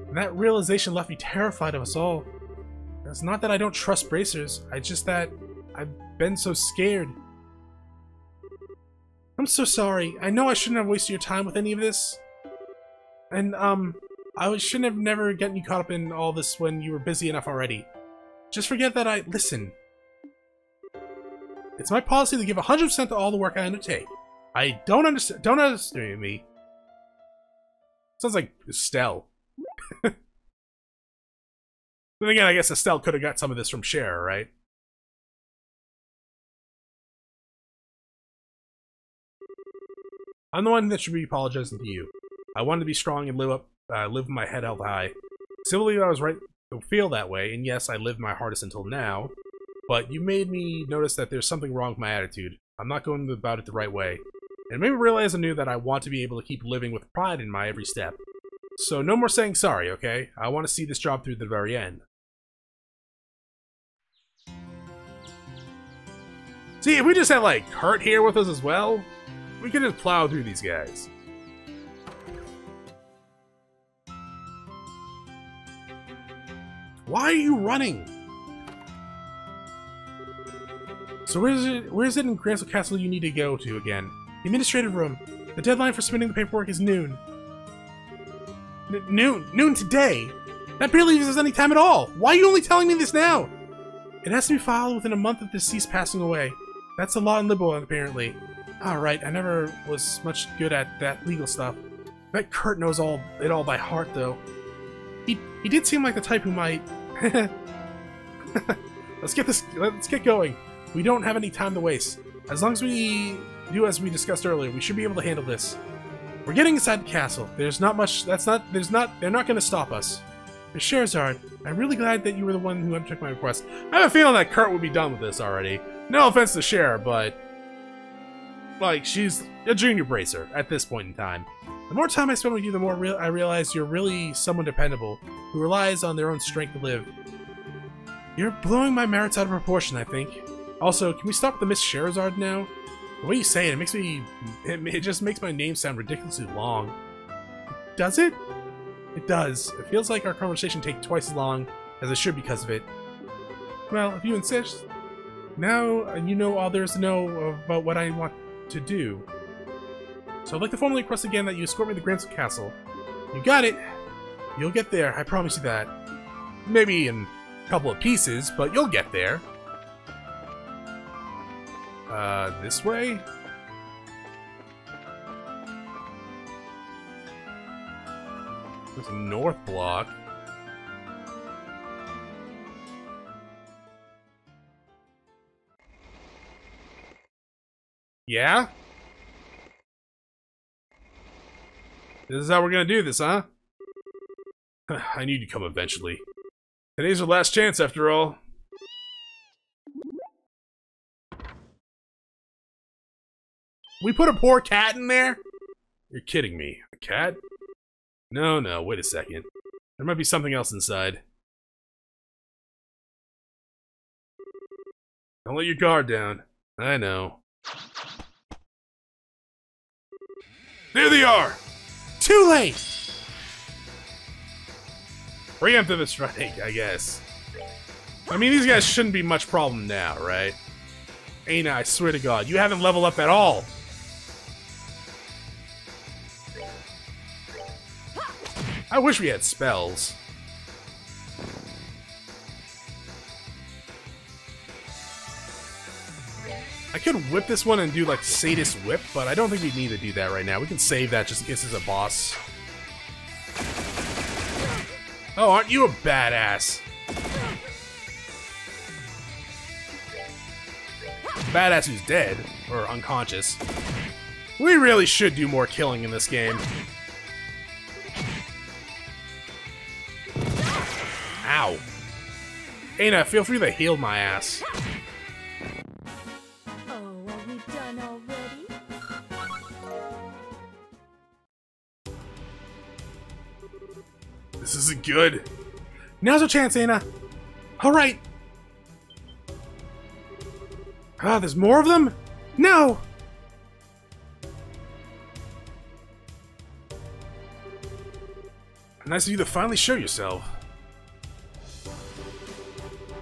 And that realization left me terrified of us all. It's not that I don't trust bracers, it's just that I've been so scared. I'm so sorry. I know I shouldn't have wasted your time with any of this. And, I shouldn't have never gotten you caught up in all this when you were busy enough already. Just forget that listen. It's my policy to give 100% to all the work I undertake. Don't underestimate me. Sounds like Estelle. Then again, I guess Estelle could have got some of this from Cher, right? I'm the one that should be apologizing to you. I wanted to be strong and live with my head held high. Civilly, I was right to feel that way, and yes, I lived my hardest until now. But you made me notice that there's something wrong with my attitude. I'm not going about it the right way. And it made me realize anew that I want to be able to keep living with pride in my every step. So no more saying sorry, okay? I want to see this job through to the very end. See, if we just had, like, Kurt here with us as well, we could just plow through these guys. Why are you running? So where is it in Grancel Castle you need to go to again? The administrative room. The deadline for submitting the paperwork is noon. Noon today? That barely leaves us any time at all! Why are you only telling me this now? It has to be filed within a month of the deceased passing away. That's the law in Limbo, apparently. Alright, I never was much good at that legal stuff. I bet Kurt knows it all by heart, though. He did seem like the type who might... Let's get going. We don't have any time to waste. As long as we do as we discussed earlier, we should be able to handle this. We're getting inside the castle. There's not much, they're not gonna stop us. But Scheherazade, I'm really glad that you were the one who undertook my request. I have a feeling that Kurt would be done with this already. No offense to Cher, but... like, she's a junior bracer at this point in time. The more time I spend with you, the more I realize you're really someone dependable, who relies on their own strength to live. You're blowing my merits out of proportion, I think. Also, can we stop with the Miss Scheherazade now? The way you say it, it just makes my name sound ridiculously long. Does it? It does. It feels like our conversation takes twice as long as it should because of it. Well, if you insist. Now you know all there is to know about what I want to do. So I'd like to formally request again that you escort me to Grancel Castle. You got it! You'll get there, I promise you that. Maybe in a couple of pieces, but you'll get there. This way? There's a north block. Yeah? This is how we're gonna do this, huh? I knew you'd come eventually. Today's our last chance, after all. We put a poor cat in there? You're kidding me. A cat? No, wait a second. There might be something else inside. Don't let your guard down. I know. There they are! Too late! Preemptive strike, I guess. I mean, these guys shouldn't be much problem now, right? Aina, I swear to God, you haven't leveled up at all! I wish we had spells. I could whip this one and do like Sadist Whip, but I don't think we need to do that right now. We can save that just in case there's a boss. Oh, aren't you a badass? Badass who's dead, or unconscious. We really should do more killing in this game. Ow. Aina, feel free to heal my ass. Oh, are we done already? This isn't good. Now's our chance, Aina. Alright. Ah, there's more of them? No! Nice of you to finally show yourself.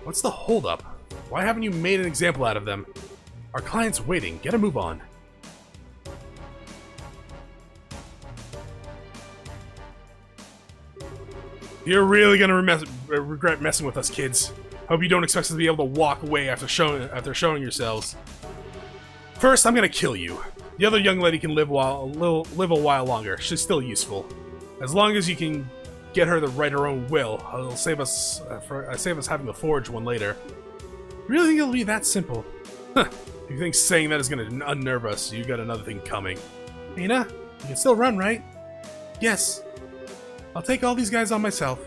What's the holdup? Why haven't you made an example out of them? Our client's waiting. Get a move on. You're really gonna regret messing with us, kids. Hope you don't expect us to be able to walk away after showing yourselves. First, I'm gonna kill you. The other young lady can live a while longer. She's still useful. As long as you can get her to write her own will, it'll save us having to forge one later. Really think it'll be that simple? Huh. If you think saying that is gonna unnerve us, you got another thing coming. Aina, you can still run, right? Yes. I'll take all these guys on myself.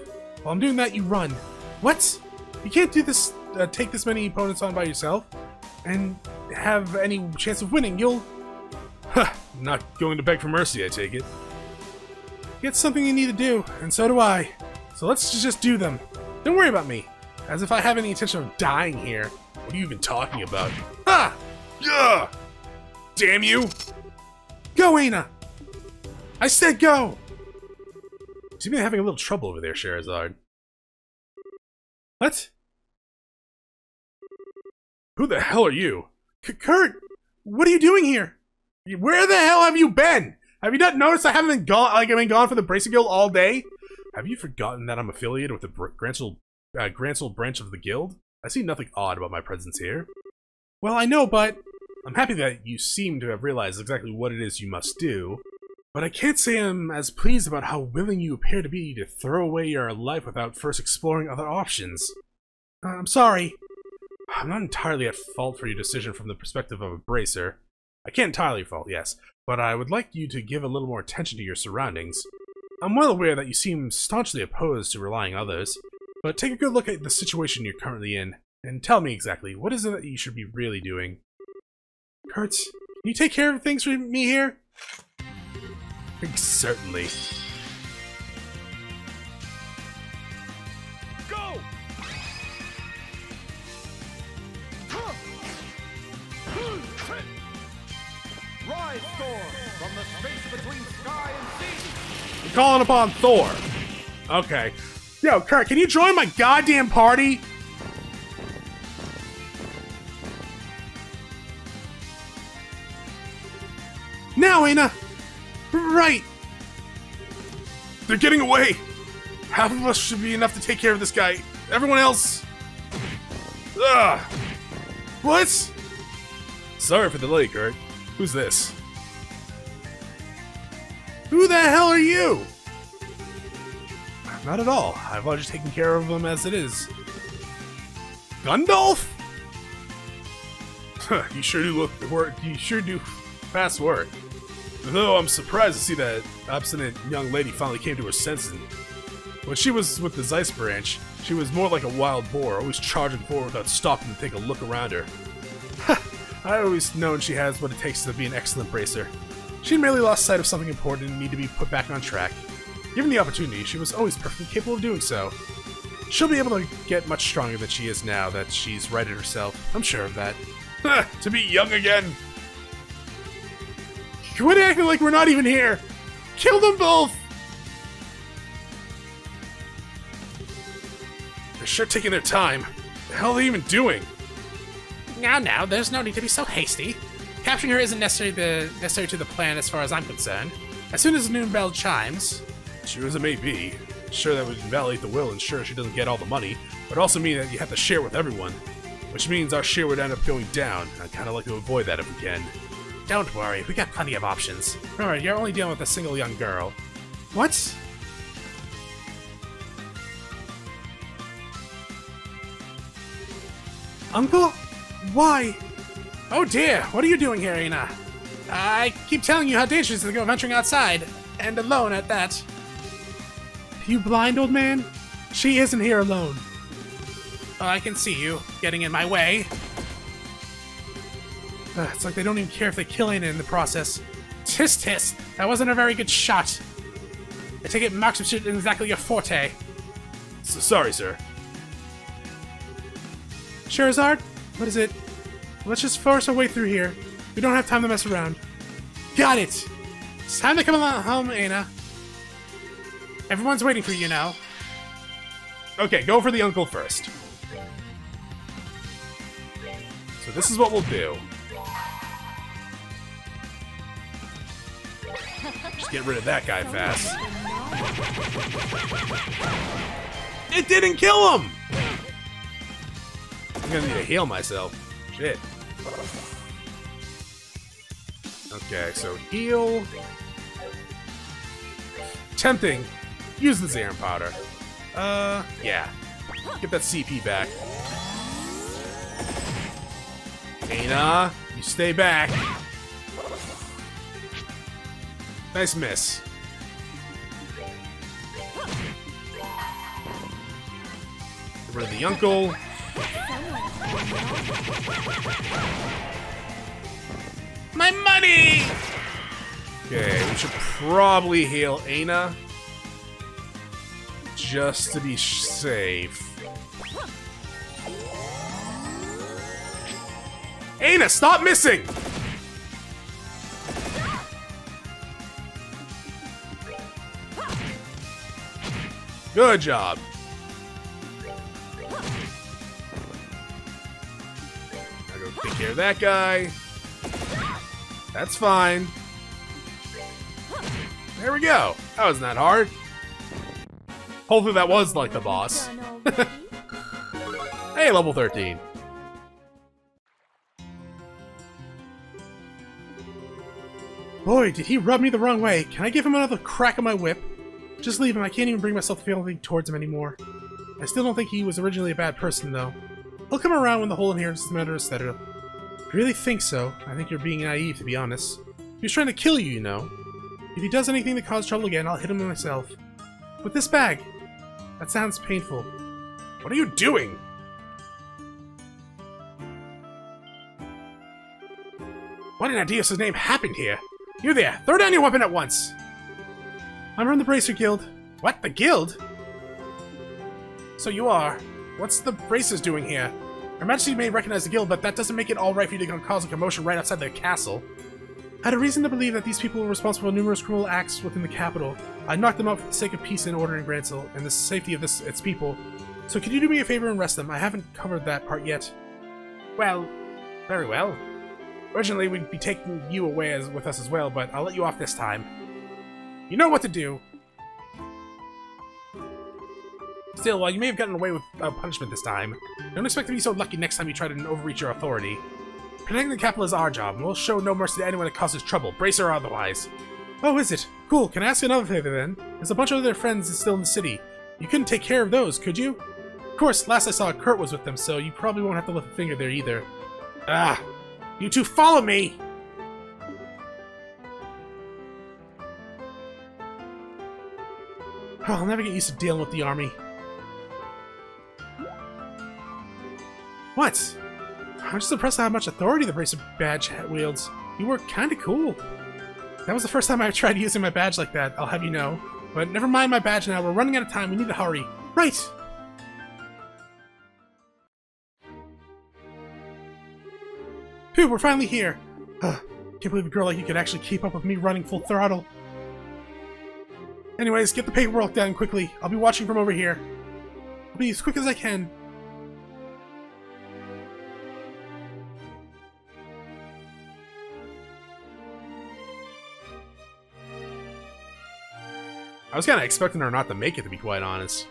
While I'm doing that, you run. What? You can't do this. Take this many opponents on by yourself, and have any chance of winning. You'll. Huh. Not going to beg for mercy, I take it. It's something you need to do, and so do I. So let's just do them. Don't worry about me. As if I have any intention of dying here. What are you even talking about? Ha! Yeah! Damn you! Go, Aina! I said go! You seem to be having a little trouble over there, Scheherazade. What? Who the hell are you? Kurt! What are you doing here? Where the hell have you been? Have you not noticed I haven't been gone? Like I've been gone from the Bracer Guild all day? Have you forgotten that I'm affiliated with the Grancel branch of the guild? I see nothing odd about my presence here. Well, I know, but I'm happy that you seem to have realized exactly what it is you must do. But I can't say I'm as pleased about how willing you appear to be to throw away your life without first exploring other options. I'm sorry. I'm not entirely at fault for your decision from the perspective of a bracer. I can't entirely fault, yes, but I would like you to give a little more attention to your surroundings. I'm well aware that you seem staunchly opposed to relying on others, but take a good look at the situation you're currently in, and tell me exactly, what is it that you should be really doing? Kurt, can you take care of things for me here? Certainly. Go! Rise, Thor, from the space between sky and sea! I'm calling upon Thor. Okay. Yo, Kurt, can you join my goddamn party? Now, Aina! Right! They're getting away! Half of us should be enough to take care of this guy. Everyone else... Ugh! What? Sorry for the delay, Kurt. Who's this? Who the hell are you? Not at all. I've already taken care of them as it is. Gundalf? You sure do you sure do fast work. Though I'm surprised to see that obstinate young lady finally came to her senses. When she was with the Zeiss branch, she was more like a wild boar, always charging forward without stopping to take a look around her. I always known she has what it takes to be an excellent bracer. She merely lost sight of something important and needed to be put back on track. Given the opportunity, she was always perfectly capable of doing so. She'll be able to get much stronger than she is now that she's righted herself. I'm sure of that. To be young again! Quit acting like we're not even here! Kill them both! They're sure taking their time. The hell are they even doing? Now, there's no need to be so hasty. Capturing her isn't necessary to the plan as far as I'm concerned. As soon as the noon bell chimes... Sure as it may be. Sure that would invalidate the will and sure she doesn't get all the money, but also mean that you have to share it with everyone. Which means our share would end up going down. I'd kinda like to avoid that if we can. Don't worry, we got plenty of options. Remember, you're only dealing with a single young girl. What? Uncle? Why? Oh dear, what are you doing here, Ina? I keep telling you how dangerous it is to go venturing outside, and alone at that. You blind, old man? She isn't here alone. Oh, I can see you getting in my way. It's like they don't even care if they kill Ina in the process. Tis, that wasn't a very good shot. I take it marksmanship isn't exactly your forte. Sorry, sir. Scheherazade, what is it? Let's just force our way through here. We don't have time to mess around. Got it! It's time to come along home, Ina. Everyone's waiting for you now. Okay, go for the uncle first. So this is what we'll do. Just get rid of that guy fast. It didn't kill him! I'm gonna need to heal myself. Shit. Okay, so heal. Tempting. Use the Zarin powder. Yeah. Get that CP back. Ina, you stay back. Nice miss. Get rid of the uncle. My money! Okay, we should probably heal Ina. Just to be safe. Ina, stop missing! Good job. I'll go take care of that guy. That's fine. There we go. That wasn't that hard. Hopefully that was like the boss. Hey, level 13. Boy, did he rub me the wrong way. Can I give him another crack of my whip? Just leave him. I can't even bring myself to feel anything towards him anymore. I still don't think he was originally a bad person, though. He'll come around when the whole inheritance matter is settled. I really think so. I think you're being naive, to be honest. He was trying to kill you, you know. If he does anything to cause trouble again, I'll hit him myself. With this bag. That sounds painful. What are you doing? What in Adios' name happened here? You there, throw down your weapon at once! I'm from the Bracer Guild. What, the guild? So you are. What's the Bracers doing here? Her Majesty may recognize the guild, but that doesn't make it all right for you to cause a commotion right outside the castle. I had a reason to believe that these people were responsible for numerous cruel acts within the capital. I knocked them out for the sake of peace and order in Grancel, and the safety of its people. So could you do me a favor and arrest them? I haven't covered that part yet. Well, very well. Originally, we'd be taking you away with us as well, but I'll let you off this time. You know what to do. Still, while you may have gotten away with punishment this time, don't expect to be so lucky next time you try to overreach your authority. Protecting the capital is our job, and we'll show no mercy to anyone that causes trouble, bracer or otherwise. Oh, is it? Cool, can I ask you another favor then? There's a bunch of other friends still in the city. You couldn't take care of those, could you? Of course, last I saw Kurt was with them, so you probably won't have to lift a finger there either. Ah, You two follow me! Oh, I'll never get used to dealing with the army. What? I'm just impressed at how much authority the Bracer badge wields. You were kinda cool. That was the first time I tried using my badge like that, I'll have you know. But never mind my badge now, we're running out of time, we need to hurry. Right! Phew, we're finally here! Can't believe a girl like you could actually keep up with me running full throttle. Anyways, get the paperwork done quickly. I'll be watching from over here. I'll be as quick as I can. I was kind of expecting her not to make it, to be quite honest.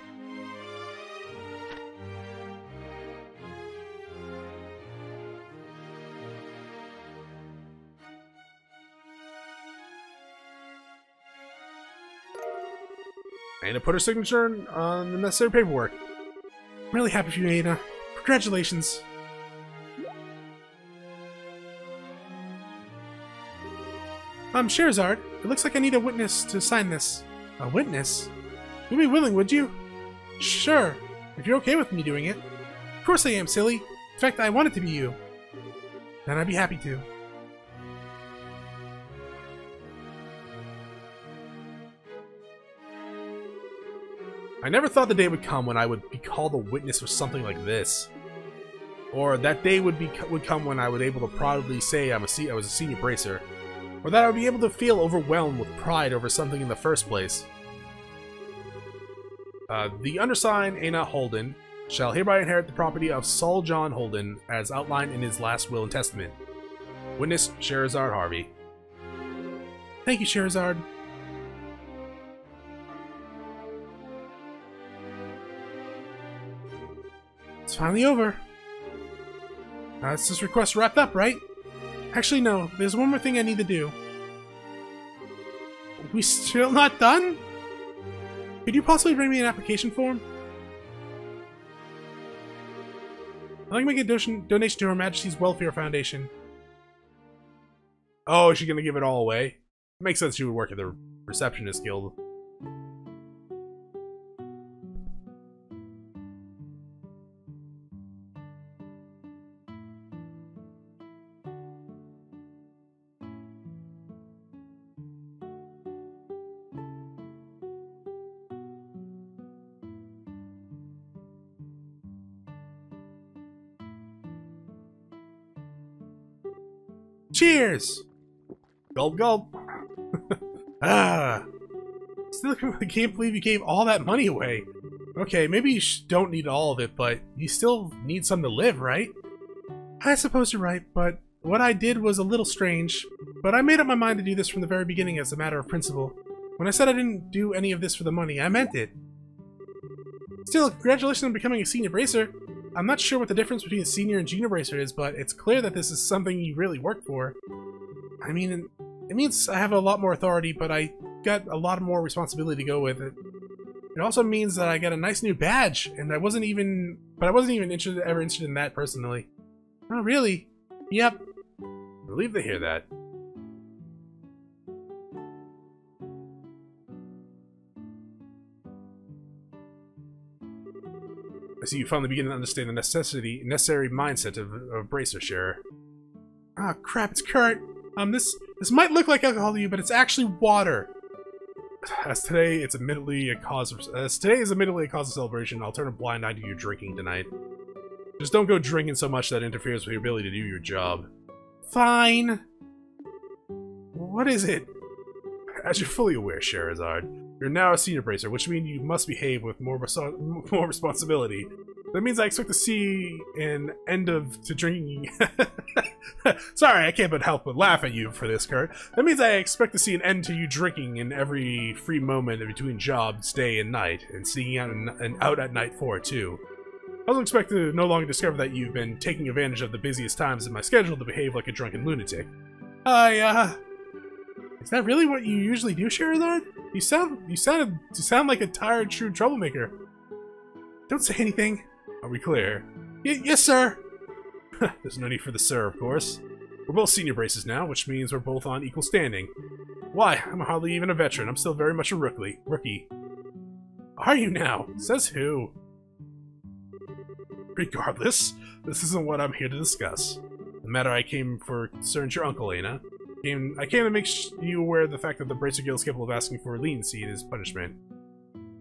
And to put her signature on the necessary paperwork. I'm really happy for you, Ada. Congratulations. Scheherazade, it looks like I need a witness to sign this. A witness? You'd be willing, would you? Sure, if you're okay with me doing it. Of course I am, silly. In fact, I want it to be you. Then I'd be happy to. I never thought the day would come when I would be called a witness for something like this. Or that day would come when I would be able to proudly say I was a senior bracer. Or that I would be able to feel overwhelmed with pride over something in the first place. The undersigned, Aina Holden, shall hereby inherit the property of Saul John Holden, as outlined in his last will and testament. Witness, Scheherazade Harvey. Thank you, Scheherazade. It's finally over. It's this request wrapped up, right? Actually, no. There's one more thing I need to do. We still not done? Could you possibly bring me an application form? I'd like to make a donation to Her Majesty's Welfare Foundation. Oh, is she gonna give it all away? It makes sense she would work at the Receptionist Guild. Cheers! Gulp gulp. Still I can't believe you gave all that money away. Okay, maybe you don't need all of it, but you still need some to live, right? I suppose you're right, but what I did was a little strange. But I made up my mind to do this from the very beginning as a matter of principle. When I said I didn't do any of this for the money, I meant it. Still, congratulations on becoming a senior bracer. I'm not sure what the difference between a senior and junior bracer is, but it's clear that this is something you really worked for. I mean, it means I have a lot more authority, but I got a lot more responsibility to go with it. It also means that I got a nice new badge, and I wasn't even ever interested in that personally. Oh, really? Yep. Relieved to hear that. I see you finally begin to understand the necessary mindset of a bracer sharer. Ah, crap, it's Kurt. This might look like alcohol to you, but it's actually water. As today is admittedly a cause of celebration, I'll turn a blind eye to you drinking tonight. Just don't go drinking so much that interferes with your ability to do your job. Fine. What is it? As you're fully aware, Scheherazade, you're now a senior bracer, which means you must behave with more responsibility. That means I expect to see an end to drinking. Sorry, I can't but help but laugh at you for this, Kurt. That means I expect to see an end to you drinking in every free moment between jobs, day and night, and sneaking out and out at night for it too. I also expect to no longer discover that you've been taking advantage of the busiest times in my schedule to behave like a drunken lunatic. Is that really what you usually do, Scheherazade? You sound like a tired, true troublemaker. Don't say anything. Are we clear? Yes, sir. There's no need for the sir, of course. We're both senior braces now, which means we're both on equal standing. Why? I'm hardly even a veteran. I'm still very much a rookie. Are you now? Says who? Regardless, this isn't what I'm here to discuss. The matter I came for concerns your uncle, Aina. I came to make you aware of the fact that the Bracer Guild is capable of asking for leniency in his punishment.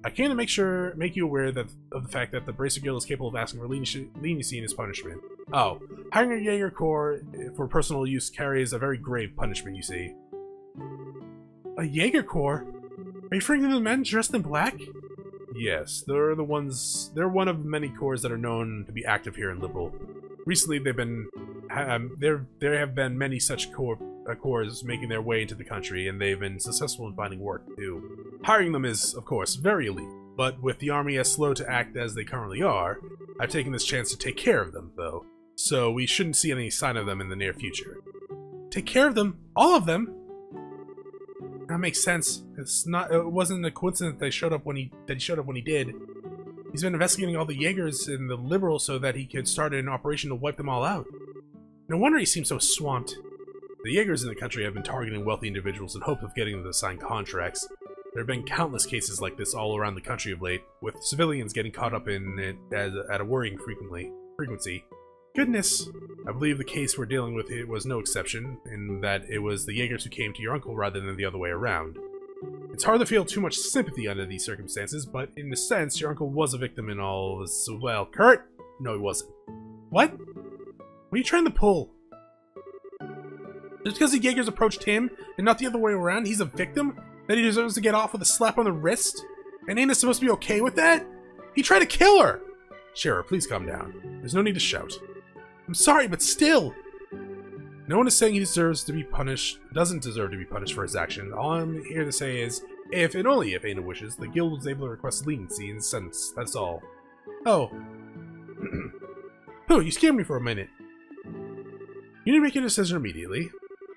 I came to make you aware of the fact that the Bracer Guild is capable of asking for leniency in his punishment. Oh, hiring a Jaeger Corps for personal use carries a very grave punishment, you see. A Jaeger Corps? Are you referring to the men dressed in black? Yes, they're one of many corps that are known to be active here in Liberl. Recently, there have been many such corps making their way into the country, and they've been successful in finding work, too. Hiring them is, of course, very elite, but with the army as slow to act as they currently are, I've taken this chance to take care of them, though, so we shouldn't see any sign of them in the near future. Take care of them? All of them? That makes sense. It wasn't a coincidence that he showed up when he did. He's been investigating all the Jaegers in the Liberl so that he could start an operation to wipe them all out. No wonder he seems so swamped. The Jaegers in the country have been targeting wealthy individuals in hope of getting them to sign contracts. There have been countless cases like this all around the country of late, with civilians getting caught up in it at a worrying frequency. Goodness. I believe the case we're dealing with was no exception, in that it was the Jaegers who came to your uncle rather than the other way around. It's hard to feel too much sympathy under these circumstances, but in a sense, your uncle was a victim in all as well. Kurt! No, he wasn't. What? What are you trying to pull? Just because the Jaegers approached him, and not the other way around, he's a victim? That he deserves to get off with a slap on the wrist? And Aina's supposed to be okay with that? He tried to kill her! Shara, please calm down. There's no need to shout. I'm sorry, but still! No one is saying he doesn't deserve to be punished for his action. All I'm here to say is, if and only if Aina wishes, the guild was able to request leniency in a sense. That's all. Oh. Oh, you scared me for a minute. You need to make your decision immediately.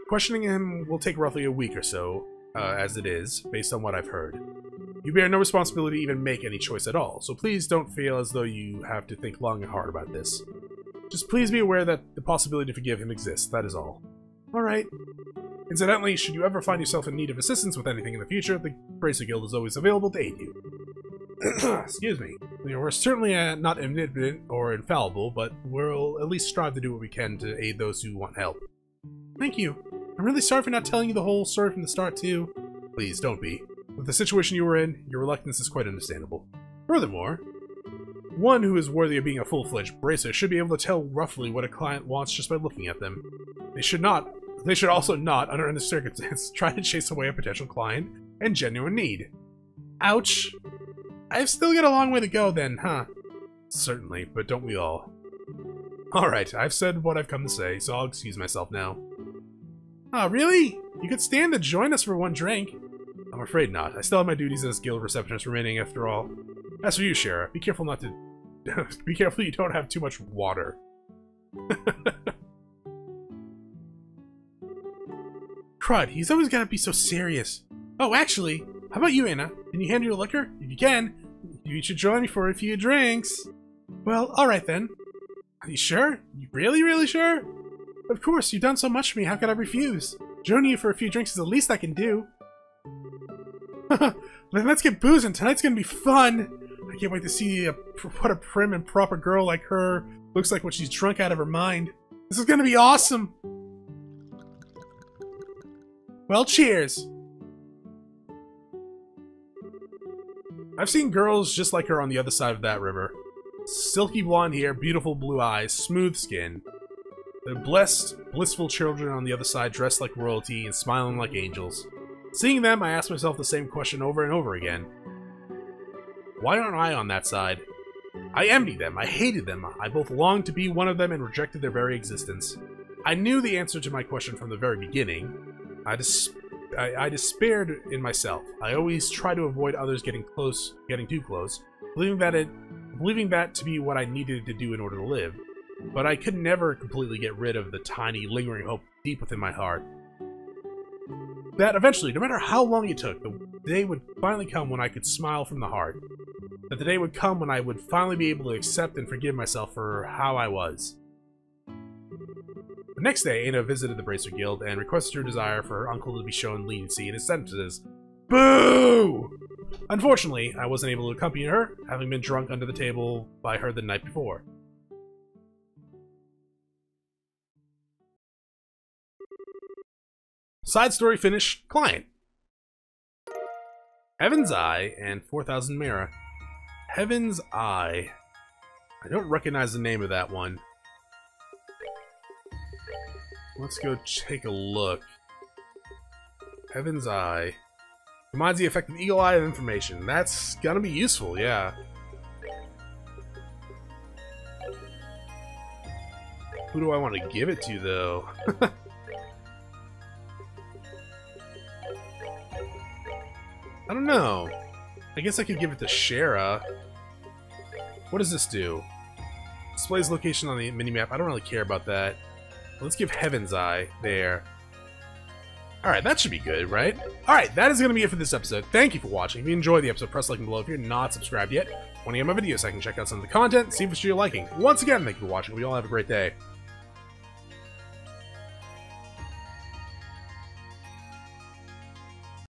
Questioning him will take roughly a week or so, as it is, based on what I've heard. You bear no responsibility to even make any choice at all, so please don't feel as though you have to think long and hard about this. Just please be aware that the possibility to forgive him exists, that is all. Alright. Incidentally, should you ever find yourself in need of assistance with anything in the future, the Bracer Guild is always available to aid you. Excuse me. We're certainly not omnipotent or infallible, but we'll at least strive to do what we can to aid those who want help. Thank you. I'm really sorry for not telling you the whole story from the start, too. Please, don't be. With the situation you were in, your reluctance is quite understandable. Furthermore, one who is worthy of being a full-fledged bracer should be able to tell roughly what a client wants just by looking at them. They should also not, under any circumstance, try to chase away a potential client in genuine need. Ouch. I've still got a long way to go then, huh? Certainly, but don't we all? Alright, I've said what I've come to say, so I'll excuse myself now. Oh, really? You could stand to join us for one drink. I'm afraid not. I still have my duties as guild receptionist remaining after all. As for you, Shara, be careful not to... be careful you don't have too much water. Crud, he's always gotta be so serious. Oh, actually, how about you, Aina? Can you handle your liquor? If you can, you should join me for a few drinks. Well, alright then. Are you sure? You really sure? Of course, you've done so much for me, how could I refuse? Joining you for a few drinks is the least I can do. Then let's get boozing, tonight's gonna be fun! I can't wait to see what a prim and proper girl like her looks like when she's drunk out of her mind. This is gonna be awesome! Well, cheers! I've seen girls just like her on the other side of that river. Silky blonde hair, beautiful blue eyes, smooth skin. They're blessed, blissful children on the other side dressed like royalty and smiling like angels. Seeing them, I ask myself the same question over and over again. Why aren't I on that side? I envied them, I hated them, I both longed to be one of them and rejected their very existence. I knew the answer to my question from the very beginning. I despaired in myself. I always try to avoid others getting too close, believing that to be what I needed to do in order to live. But I could never completely get rid of the tiny, lingering hope deep within my heart. That eventually, no matter how long it took, the day would finally come when I could smile from the heart. That the day would come when I would finally be able to accept and forgive myself for how I was. But The next day, Aina visited the Bracer Guild and requested her desire for her uncle to be shown leniency in his sentences. Boo! Unfortunately, I wasn't able to accompany her, having been drunk under the table by her the night before. Side story finished. Client. Heaven's Eye and 4000 Mira. Heaven's Eye. I don't recognize the name of that one. Let's go take a look. Heaven's Eye. Combines the effect of Eagle Eye and information. That's gonna be useful, yeah. Who do I want to give it to, though? I don't know. I guess I could give it to Shara. What does this do? Displays location on the minimap. I don't really care about that. Let's give Heaven's Eye there. Alright, that should be good, right? Alright, that is going to be it for this episode. Thank you for watching. If you enjoyed the episode, press like and below. If you're not subscribed yet, want to get my videos so I can check out some of the content, see if it's to your liking. Once again, thank you for watching. We all have a great day.